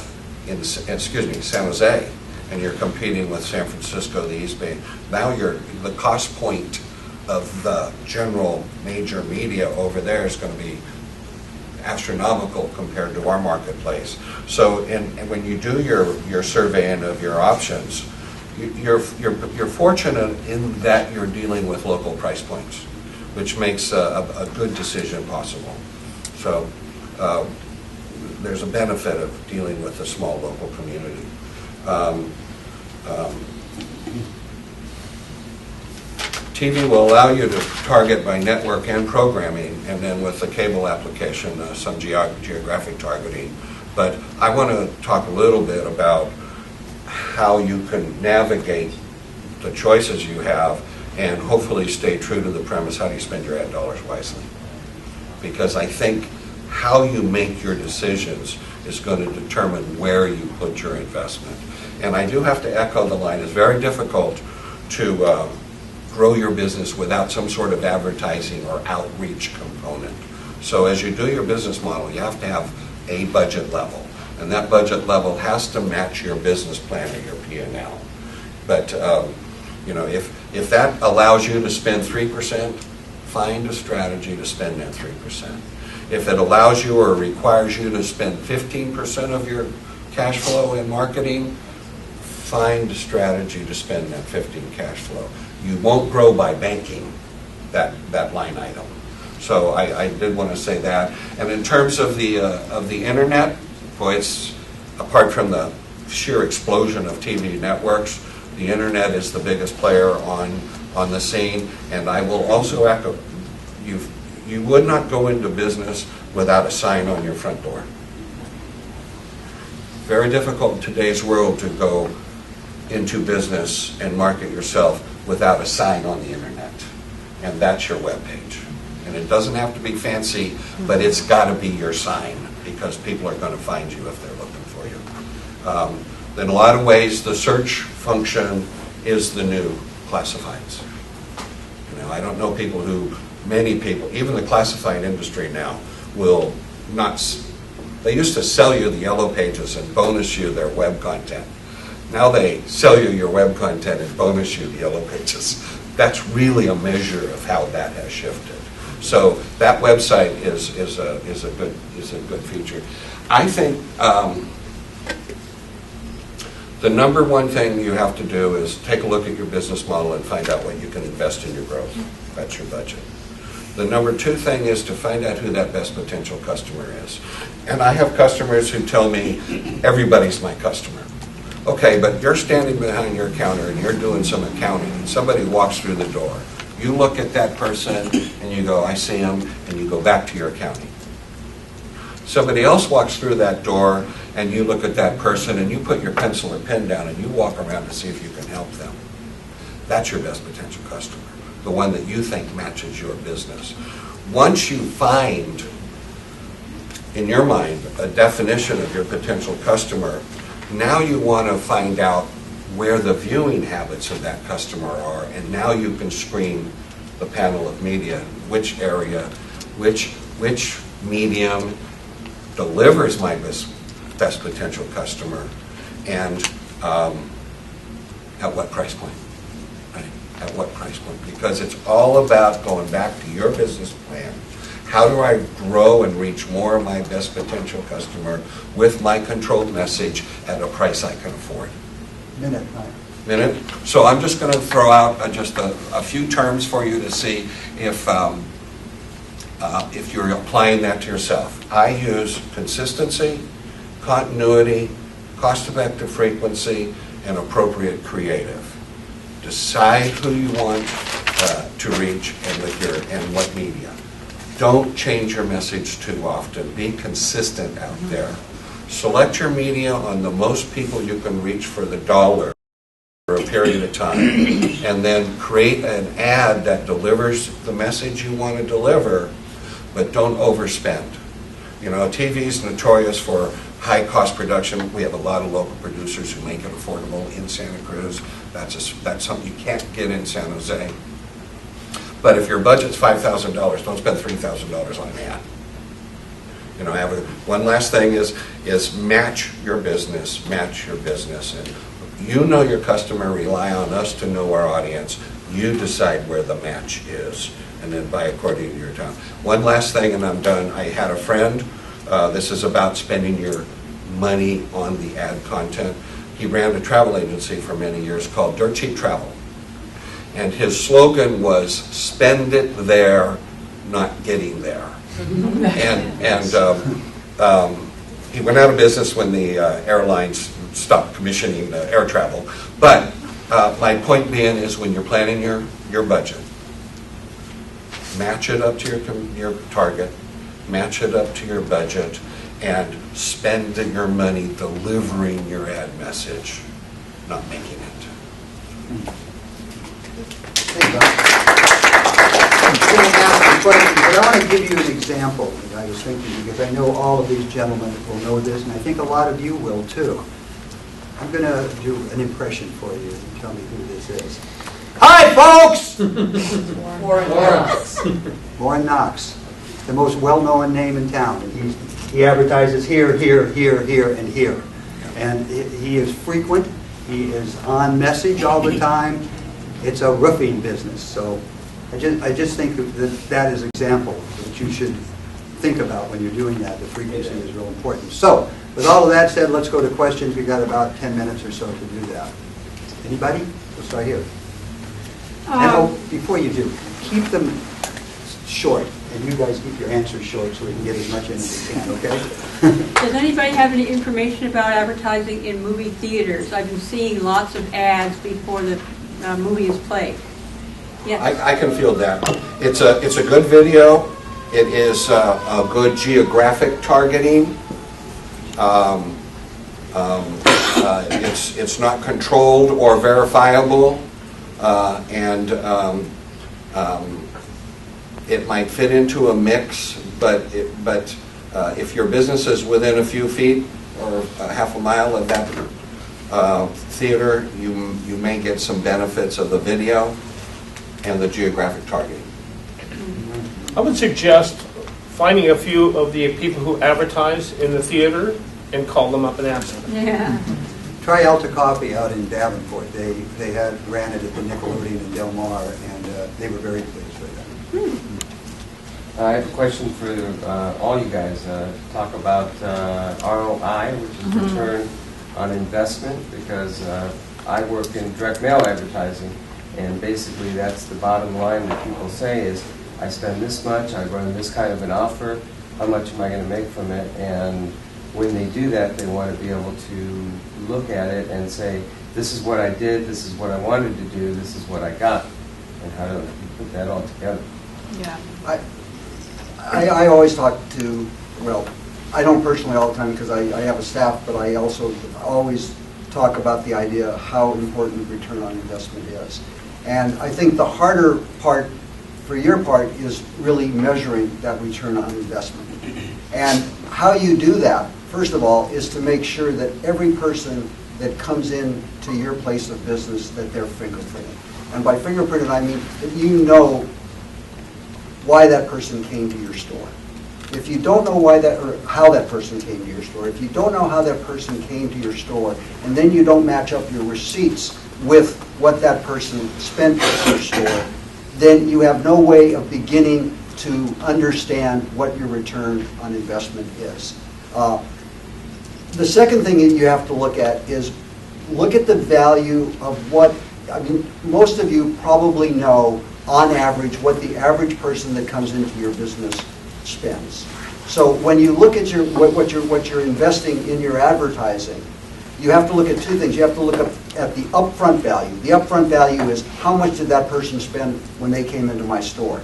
in San Jose, and you're competing with San Francisco, the East Bay. Now the cost point of the general major media over there is going to be astronomical compared to our marketplace. So, and when you do your surveying of your options, you're fortunate in that you're dealing with local price points, which makes a good decision possible. So there's a benefit of dealing with a small local community. TV will allow you to target by network and programming, and then with the cable application, some geographic targeting. But I want to talk a little bit about how you can navigate the choices you have and hopefully stay true to the premise, how do you spend your ad dollars wisely? Because I think how you make your decisions is going to determine where you put your investment. And I do have to echo the line, it's very difficult to grow your business without some sort of advertising or outreach component. So as you do your business model, you have to have a budget level. And that budget level has to match your business plan or your P&L. But you know, if that allows you to spend 3%, find a strategy to spend that 3%. If it allows you or requires you to spend 15% of your cash flow in marketing, find a strategy to spend that 15 cash flow. You won't grow by banking that line item. So I did want to say that. And in terms of the internet, boy, it's, apart from the sheer explosion of TV networks, the internet is the biggest player on the scene. And I will also echo, you would not go into business without a sign on your front door. Very difficult in today's world to go into business and market yourself without a sign on the internet. And that's your webpage. And it doesn't have to be fancy, but it's got to be your sign, because people are going to find you if they're looking for you. In a lot of ways, the search function is the new classifieds. You know, I don't know people who, many people, even the classified industry now, will not, they used to sell you the yellow pages and bonus you their web content. Now they sell you your web content and bonus you the yellow pages. That's really a measure of how that has shifted. So that website is a good feature. I think the number one thing you have to do is take a look at your business model and find out what you can invest in your growth. That's your budget. The number two thing is to find out who that best potential customer is. And I have customers who tell me, everybody's my customer. Okay, but you're standing behind your counter and you're doing some accounting and somebody walks through the door. You look at that person and you go, I see him, and you go back to your accounting. Somebody else walks through that door and you look at that person and you put your pencil or pen down and you walk around to see if you can help them. That's your best potential customer, the one that you think matches your business. Once you find, in your mind, a definition of your potential customer, now you want to find out where the viewing habits of that customer are, and now you can screen the panel of media, which area, which medium delivers my best potential customer, and at what price point, right? At what price point? Because it's all about going back to your business plan. How do I grow and reach more of my best potential customer with my controlled message at a price I can afford? Minute. So I'm just going to throw out just a few terms for you to see if you're applying that to yourself. I use consistency, continuity, cost-effective frequency, and appropriate creative. Decide who you want to reach and what media. Don't change your message too often. Be consistent out there. Select your media on the most people you can reach for the dollar for a period of time, and then create an ad that delivers the message you want to deliver, but don't overspend. You know, TV is notorious for high cost production. We have a lot of local producers who make it affordable in Santa Cruz. That's something you can't get in San Jose. But if your budget's $5,000, don't spend $3,000 on an ad. You know, one last thing is match your business, and you know your customer, rely on us to know our audience. You decide where the match is, and then buy according to your time. One last thing, and I'm done. I had a friend, this is about spending your money on the ad content. He ran a travel agency for many years called Dirt Cheap Travel. And his slogan was, spend it there, not getting there. And he went out of business when the airlines stopped commissioning air travel. But my point being is, when you're planning your budget, match it up to your target, match it up to your budget, and spend your money delivering your ad message, not making it. But I want to give you an example that I was thinking, because I know all of these gentlemen will know this, and I think a lot of you will too. I'm going to do an impression for you and tell me who this is. Hi, folks! Warren Knox. Warren Knox, the most well-known name in town. He advertises here, here, here, here, and here. And he is frequent. He is on message all the time. It's a roofing business. So I just think that is an example that you should think about when you're doing that. The frequency is real important. So with all of that said, let's go to questions. We've got about 10 minutes or so to do that. Anybody? We'll start here. And before you do, keep them short, and you guys keep your answers short so we can get as much in as we can, okay? Does anybody have any information about advertising in movie theaters? I've been seeing lots of ads before the movie is played. Yes. I can field that. It's a good video. It is a good geographic targeting. It's not controlled or verifiable, and it might fit into a mix. But if your business is within a few feet or half a mile of that theater, you may get some benefits of the video and the geographic targeting. I would suggest finding a few of the people who advertise in the theater and call them up and ask them. Yeah. Try Alta Coffee out in Davenport. They had ran it at the Nickelodeon in Del Mar, and they were very pleased with it. I have a question for all you guys. Talk about ROI, which is return on investment, because I work in direct mail advertising, and basically that's the bottom line that people say is, I spend this much, I run this kind of an offer, how much am I going to make from it? And when they do that, they want to be able to look at it and say, this is what I did, this is what I wanted to do, this is what I got, and how to put that all together. Yeah. I always talk to, well, I don't personally all the time because I have a staff, but I also always talk about the idea of how important return on investment is. And I think the harder part for your part is really measuring that return on investment. And how you do that, first of all, is to make sure that every person that comes in to your place of business, that they're fingerprinted. And by fingerprinted, I mean that you know why that person came to your store. If you don't know why that, or how that person came to your store, if you don't know how that person came to your store, and then you don't match up your receipts with what that person spent at your store, then you have no way of beginning to understand what your return on investment is. The second thing that you have to look at is look at the value of what, I mean, most of you probably know on average what the average person that comes into your business spends. So when you look at what you're investing in your advertising, you have to look at two things. You have to look at the upfront value. The upfront value is how much did that person spend when they came into my store?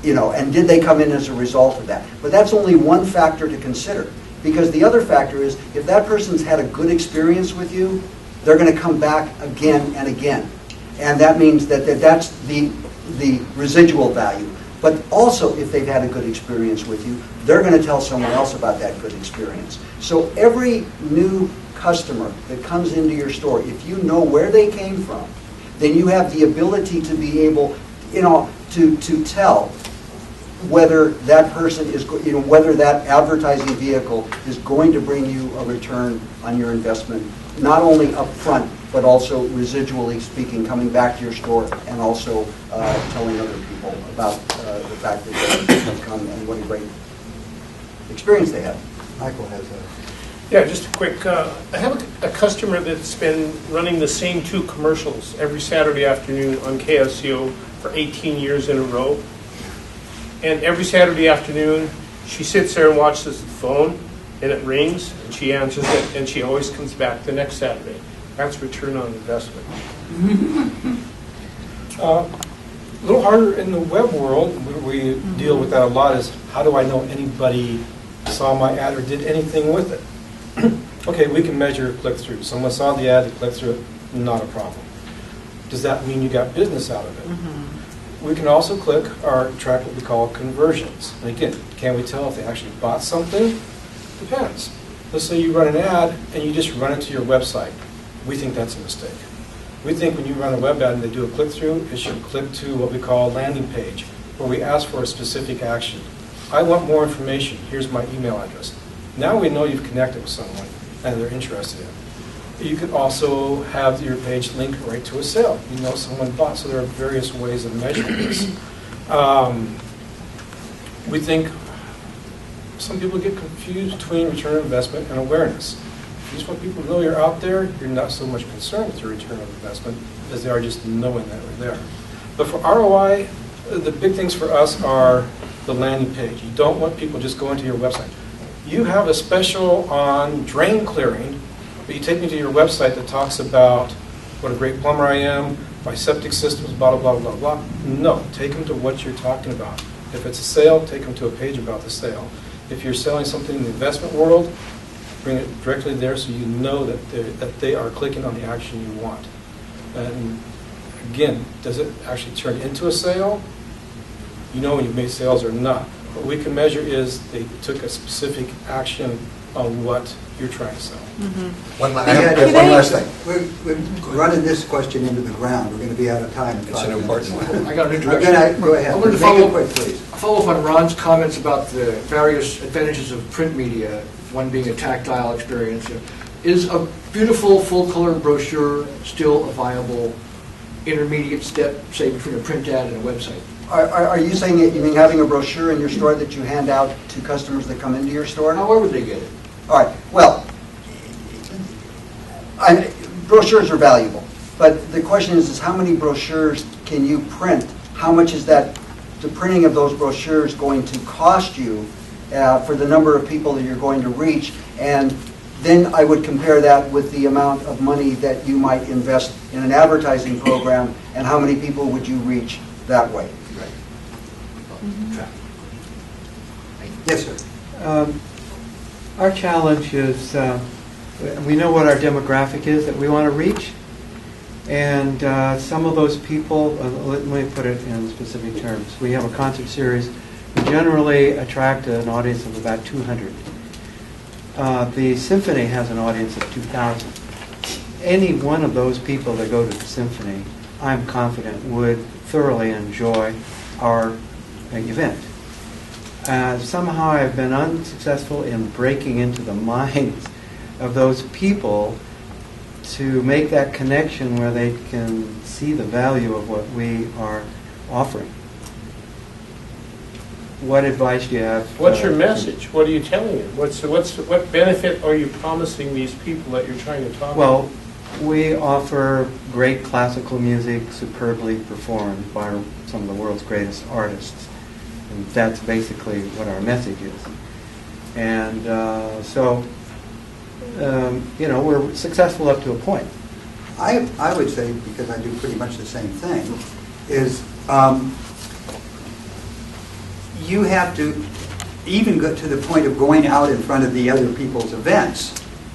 You know, and did they come in as a result of that? But that's only one factor to consider, because the other factor is if that person's had a good experience with you, they're going to come back again and again. And that means that's the residual value. But also, if they've had a good experience with you, they're going to tell someone else about that good experience. So every new customer that comes into your store, if you know where they came from, then you have the ability to be able, to tell whether that person is, whether that advertising vehicle is going to bring you a return on your investment, not only up front, but also residually speaking, coming back to your store and also telling other people about the fact that they have come and what a great experience they had. Michael has a... Yeah, just a quick, I have a customer that's been running the same two commercials every Saturday afternoon on KSCO for 18 years in a row. And every Saturday afternoon, she sits there and watches the phone, and it rings, and she answers it, and she always comes back the next Saturday. That's return on investment. A little harder in the web world, we deal with that a lot, is how do I know anybody saw my ad or did anything with it? Okay, we can measure click-through. Someone saw the ad, they clicked through it, not a problem. Does that mean you got business out of it? We can also click or track what we call conversions. And again, can we tell if they actually bought something? Depends. Let's say you run an ad and you just run it to your website. We think that's a mistake. We think when you run a web ad and they do a click-through, it should click to what we call a landing page, where we ask for a specific action. I want more information. Here's my email address. Now we know you've connected with someone and they're interested in it. You could also have your page link right to a sale. You know someone bought, so there are various ways of measuring this. We think some people get confused between return on investment and awareness. You just want people to know you're out there. You're not so much concerned with your return on investment as they are just knowing that we're there. But for ROI, the big things for us are the landing page. You don't want people just going to your website. You have a special on drain clearing, but you take me to your website that talks about what a great plumber I am, my septic systems, blah, blah, blah, blah, blah. No, take them to what you're talking about. If it's a sale, take them to a page about the sale. If you're selling something in the investment world, bring it directly there so you know that they are clicking on the action you want. And again, does it actually turn into a sale? You know when you've made sales or not. What we can measure is they took a specific action on what you're trying to sell. I have one last thing. We're running this question into the ground. We're going to be out of time in It's 5 an minutes. important one. I got an I'm introduction. gonna- Go ahead. I wanted to Make follow it quick, please. follow up on Ron's comments about the various advantages of print media, one being a tactile experience. Is a beautiful full-color brochure still a viable intermediate step, say, between a print ad and a website? Are you saying that you mean having a brochure in your store that you hand out to customers that come into your store? However they get it. All right, well, brochures are valuable, but the question is how many brochures can you print? How much is the printing of those brochures going to cost you for the number of people that you're going to reach? And then I would compare that with the amount of money that you might invest in an advertising program, and how many people would you reach that way? Yes, sir. Our challenge is, we know what our demographic is that we want to reach, and some of those people, let me put it in specific terms. We have a concert series. We generally attract an audience of about 200. The symphony has an audience of 2,000. Any one of those people that go to the symphony, I'm confident, would thoroughly enjoy our event. Somehow I've been unsuccessful in breaking into the minds of those people to make that connection where they can see the value of what we are offering. What advice do you have? What's your message? What are you telling them? What benefit are you promising these people that you're trying to talk about? Well, we offer great classical music superbly performed by some of the world's greatest artists. And that's basically what our message is. And we're successful up to a point. I would say, because I do pretty much the same thing, is you have to even go to the point of going out in front of the other people's events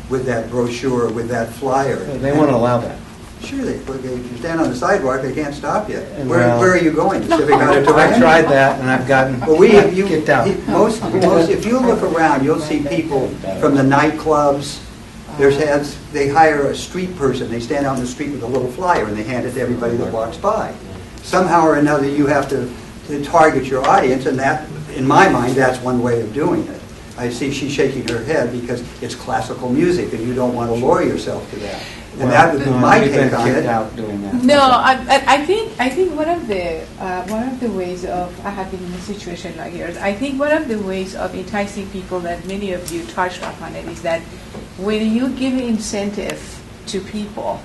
with that brochure, with that flyer. They won't allow that. Sure, if you stand on the sidewalk, they can't stop you. And Where are you going? The Civic Auditorium? I've tried that, and I've gotten kicked out. Most, if you look around, you'll see people from the nightclubs. They hire a street person. They stand out in the street with a little flyer, and they hand it to everybody that walks by. Somehow or another, you have to target your audience, and that, in my mind, that's one way of doing it. I see she's shaking her head because it's classical music, and you don't want to lure yourself to that. And that would be my take on it. Out doing that. No, I think one of the ways of, I have been in a situation like yours. I think one of the ways of enticing people that many of you touched upon it is that when you give incentive to people,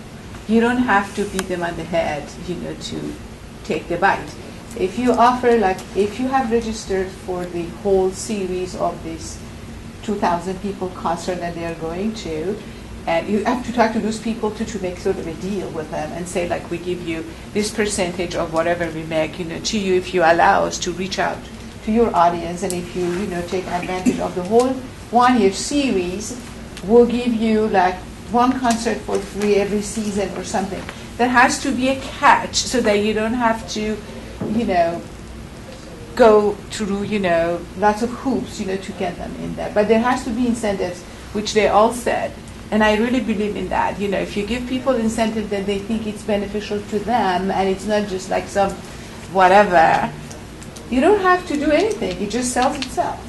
you don't have to beat them on the head, to take the bite. If you offer, like, if you have registered for the whole series of this 2,000 people concert that they are going to, and you have to talk to those people to make sort of a deal with them and say, like, we give you this percentage of whatever we make, to you if you allow us to reach out to your audience, and if you, take advantage of the whole one-year series, we'll give you like one concert for free every season or something. There has to be a catch so that you don't have to, go through, lots of hoops, to get them in there. But there has to be incentives, which they all said, And I really believe in that. You know, if you give people incentive that they think it's beneficial to them, and it's not just like some whatever, you don't have to do anything. It just sells itself.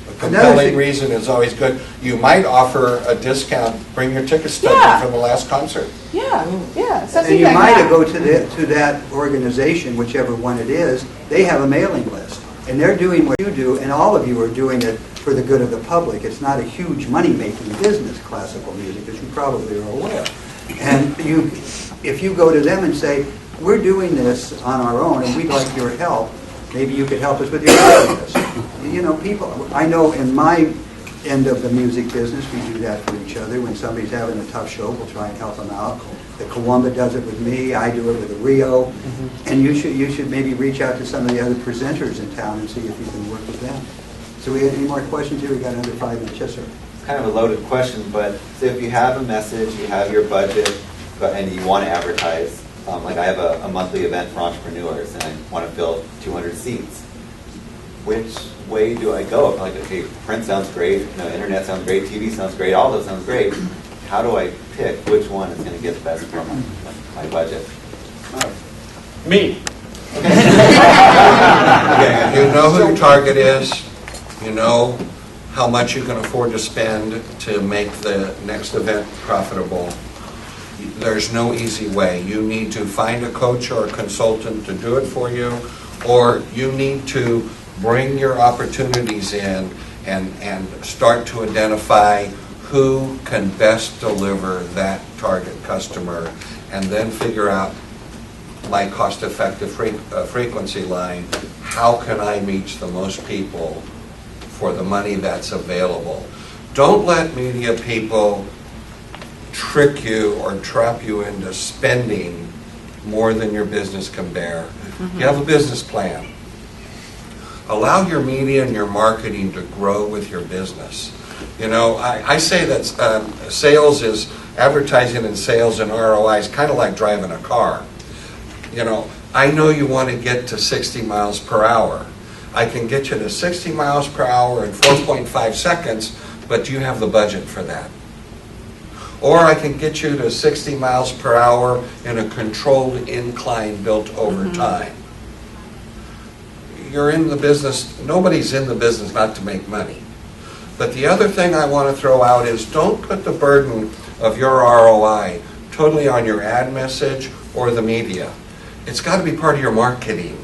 A compelling reason is always good. You might offer a discount, bring your ticket stub Yeah. from the last concert. Yeah, yeah, something And you like might that. go to that organization, whichever one it is, they have a mailing list. And they're doing what you do, and all of you are doing it for the good of the public. It's not a huge money-making business, classical music, as you probably are aware. And if you go to them and say, we're doing this on our own, and we'd like your help, maybe you could help us with your business. You know, people, I know in my end of the music business, we do that for each other. When somebody's having a tough show, we'll try and help them out. The Kawamba does it with me, I do it with the Rio. And you should maybe reach out to some of the other presenters in town and see if you can work with them. So we have any more questions here? We got another 5 minutes. Yes, sir. Kind of a loaded question, but so if you have a message, you have your budget, and you want to advertise, like I have a monthly event for entrepreneurs, and I want to fill 200 seats. Which way do I go? Like, okay, print sounds great, internet sounds great, TV sounds great, all those sounds great. How do I pick which one is going to get the best from my budget? Me. You know who your target is. You know how much you can afford to spend to make the next event profitable. There's no easy way. You need to find a coach or a consultant to do it for you, or you need to bring your opportunities in and start to identify who can best deliver that target customer, and then figure out my cost-effective frequency line. How can I reach the most people for the money that's available? Don't let media people trick you or trap you into spending more than your business can bear. You have a business plan. Allow your media and your marketing to grow with your business. You know, I say that sales is, advertising and sales and ROI is kind of like driving a car. You know, I know you want to get to 60 miles per hour. I can get you to 60 miles per hour in 4.5 seconds, but do you have the budget for that? Or I can get you to 60 miles per hour in a controlled incline built over time. You're in the business, nobody's in the business not to make money. But the other thing I want to throw out is don't put the burden of your ROI totally on your ad message or the media. It's got to be part of your marketing.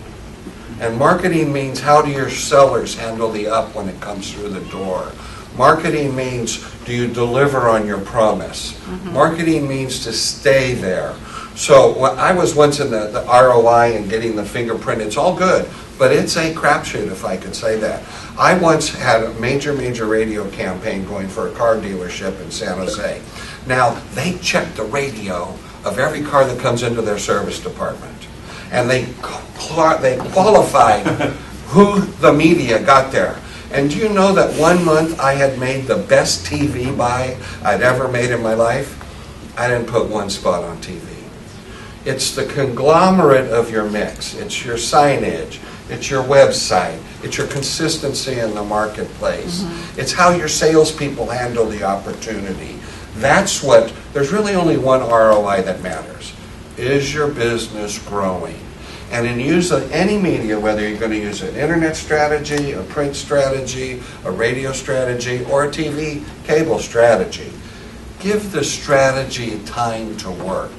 And marketing means, how do your sellers handle the up when it comes through the door? Marketing means, do you deliver on your promise? Marketing means to stay there. So when I was once in the ROI and getting the fingerprint, it's all good, but it's a crapshoot, if I could say that. I once had a major radio campaign going for a car dealership in San Jose. Now, they check the radio of every car that comes into their service department. And they qualified who the media got there. And do you know that 1 month I had made the best TV buy I'd ever made in my life? I didn't put one spot on TV. It's the conglomerate of your mix. It's your signage. It's your website. It's your consistency in the marketplace. It's how your salespeople handle the opportunity. That's what, there's really only one ROI that matters. Is your business growing? And in using any media, whether you're going to use an internet strategy, a print strategy, a radio strategy, or a TV cable strategy, give the strategy time to work.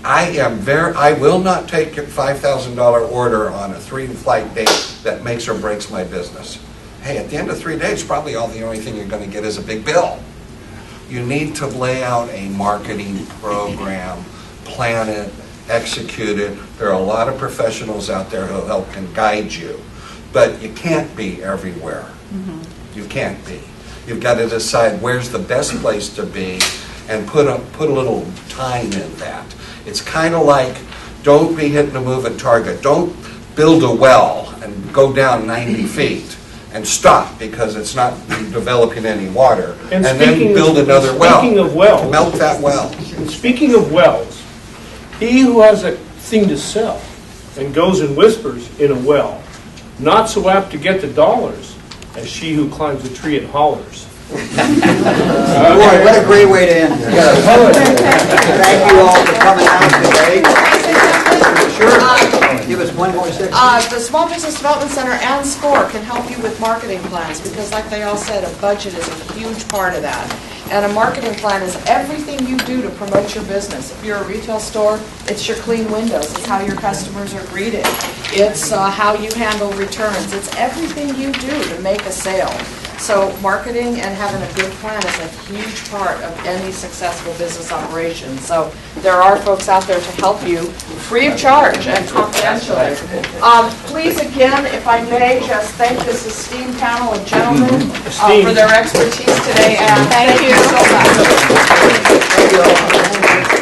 I will not take your $5,000 order on a 3-flight date that makes or breaks my business. Hey, at the end of 3 days, probably the only thing you're going to get is a big bill. You need to lay out a marketing program, plan it, execute it. There are a lot of professionals out there who help and guide you, but you can't be everywhere. You can't be. You've got to decide where's the best place to be and put a little time in that. It's kind of like, don't be hitting a moving target. Don't build a well and go down 90 feet and stop because it's not developing any water, and then build another well. Speaking of wells, melt that well. Speaking of wells, he who has a thing to sell and goes and whispers in a well, not so apt to get the dollars as she who climbs a tree and hollers. Boy, what a great way to end this. Thank you all for coming out today. Sure. Give us one more second. The Small Business Development Center and SCORE can help you with marketing plans, because like they all said, a budget is a huge part of that. And a marketing plan is everything you do to promote your business. If you're a retail store, it's your clean windows, it's how your customers are greeted, it's how you handle returns, it's everything you do to make a sale. So marketing and having a good plan is a huge part of any successful business operation. So there are folks out there to help you free of charge and confidentially. Please again, if I may, just thank this esteemed panel of gentlemen for their expertise today, and thank you so much. Thank you all.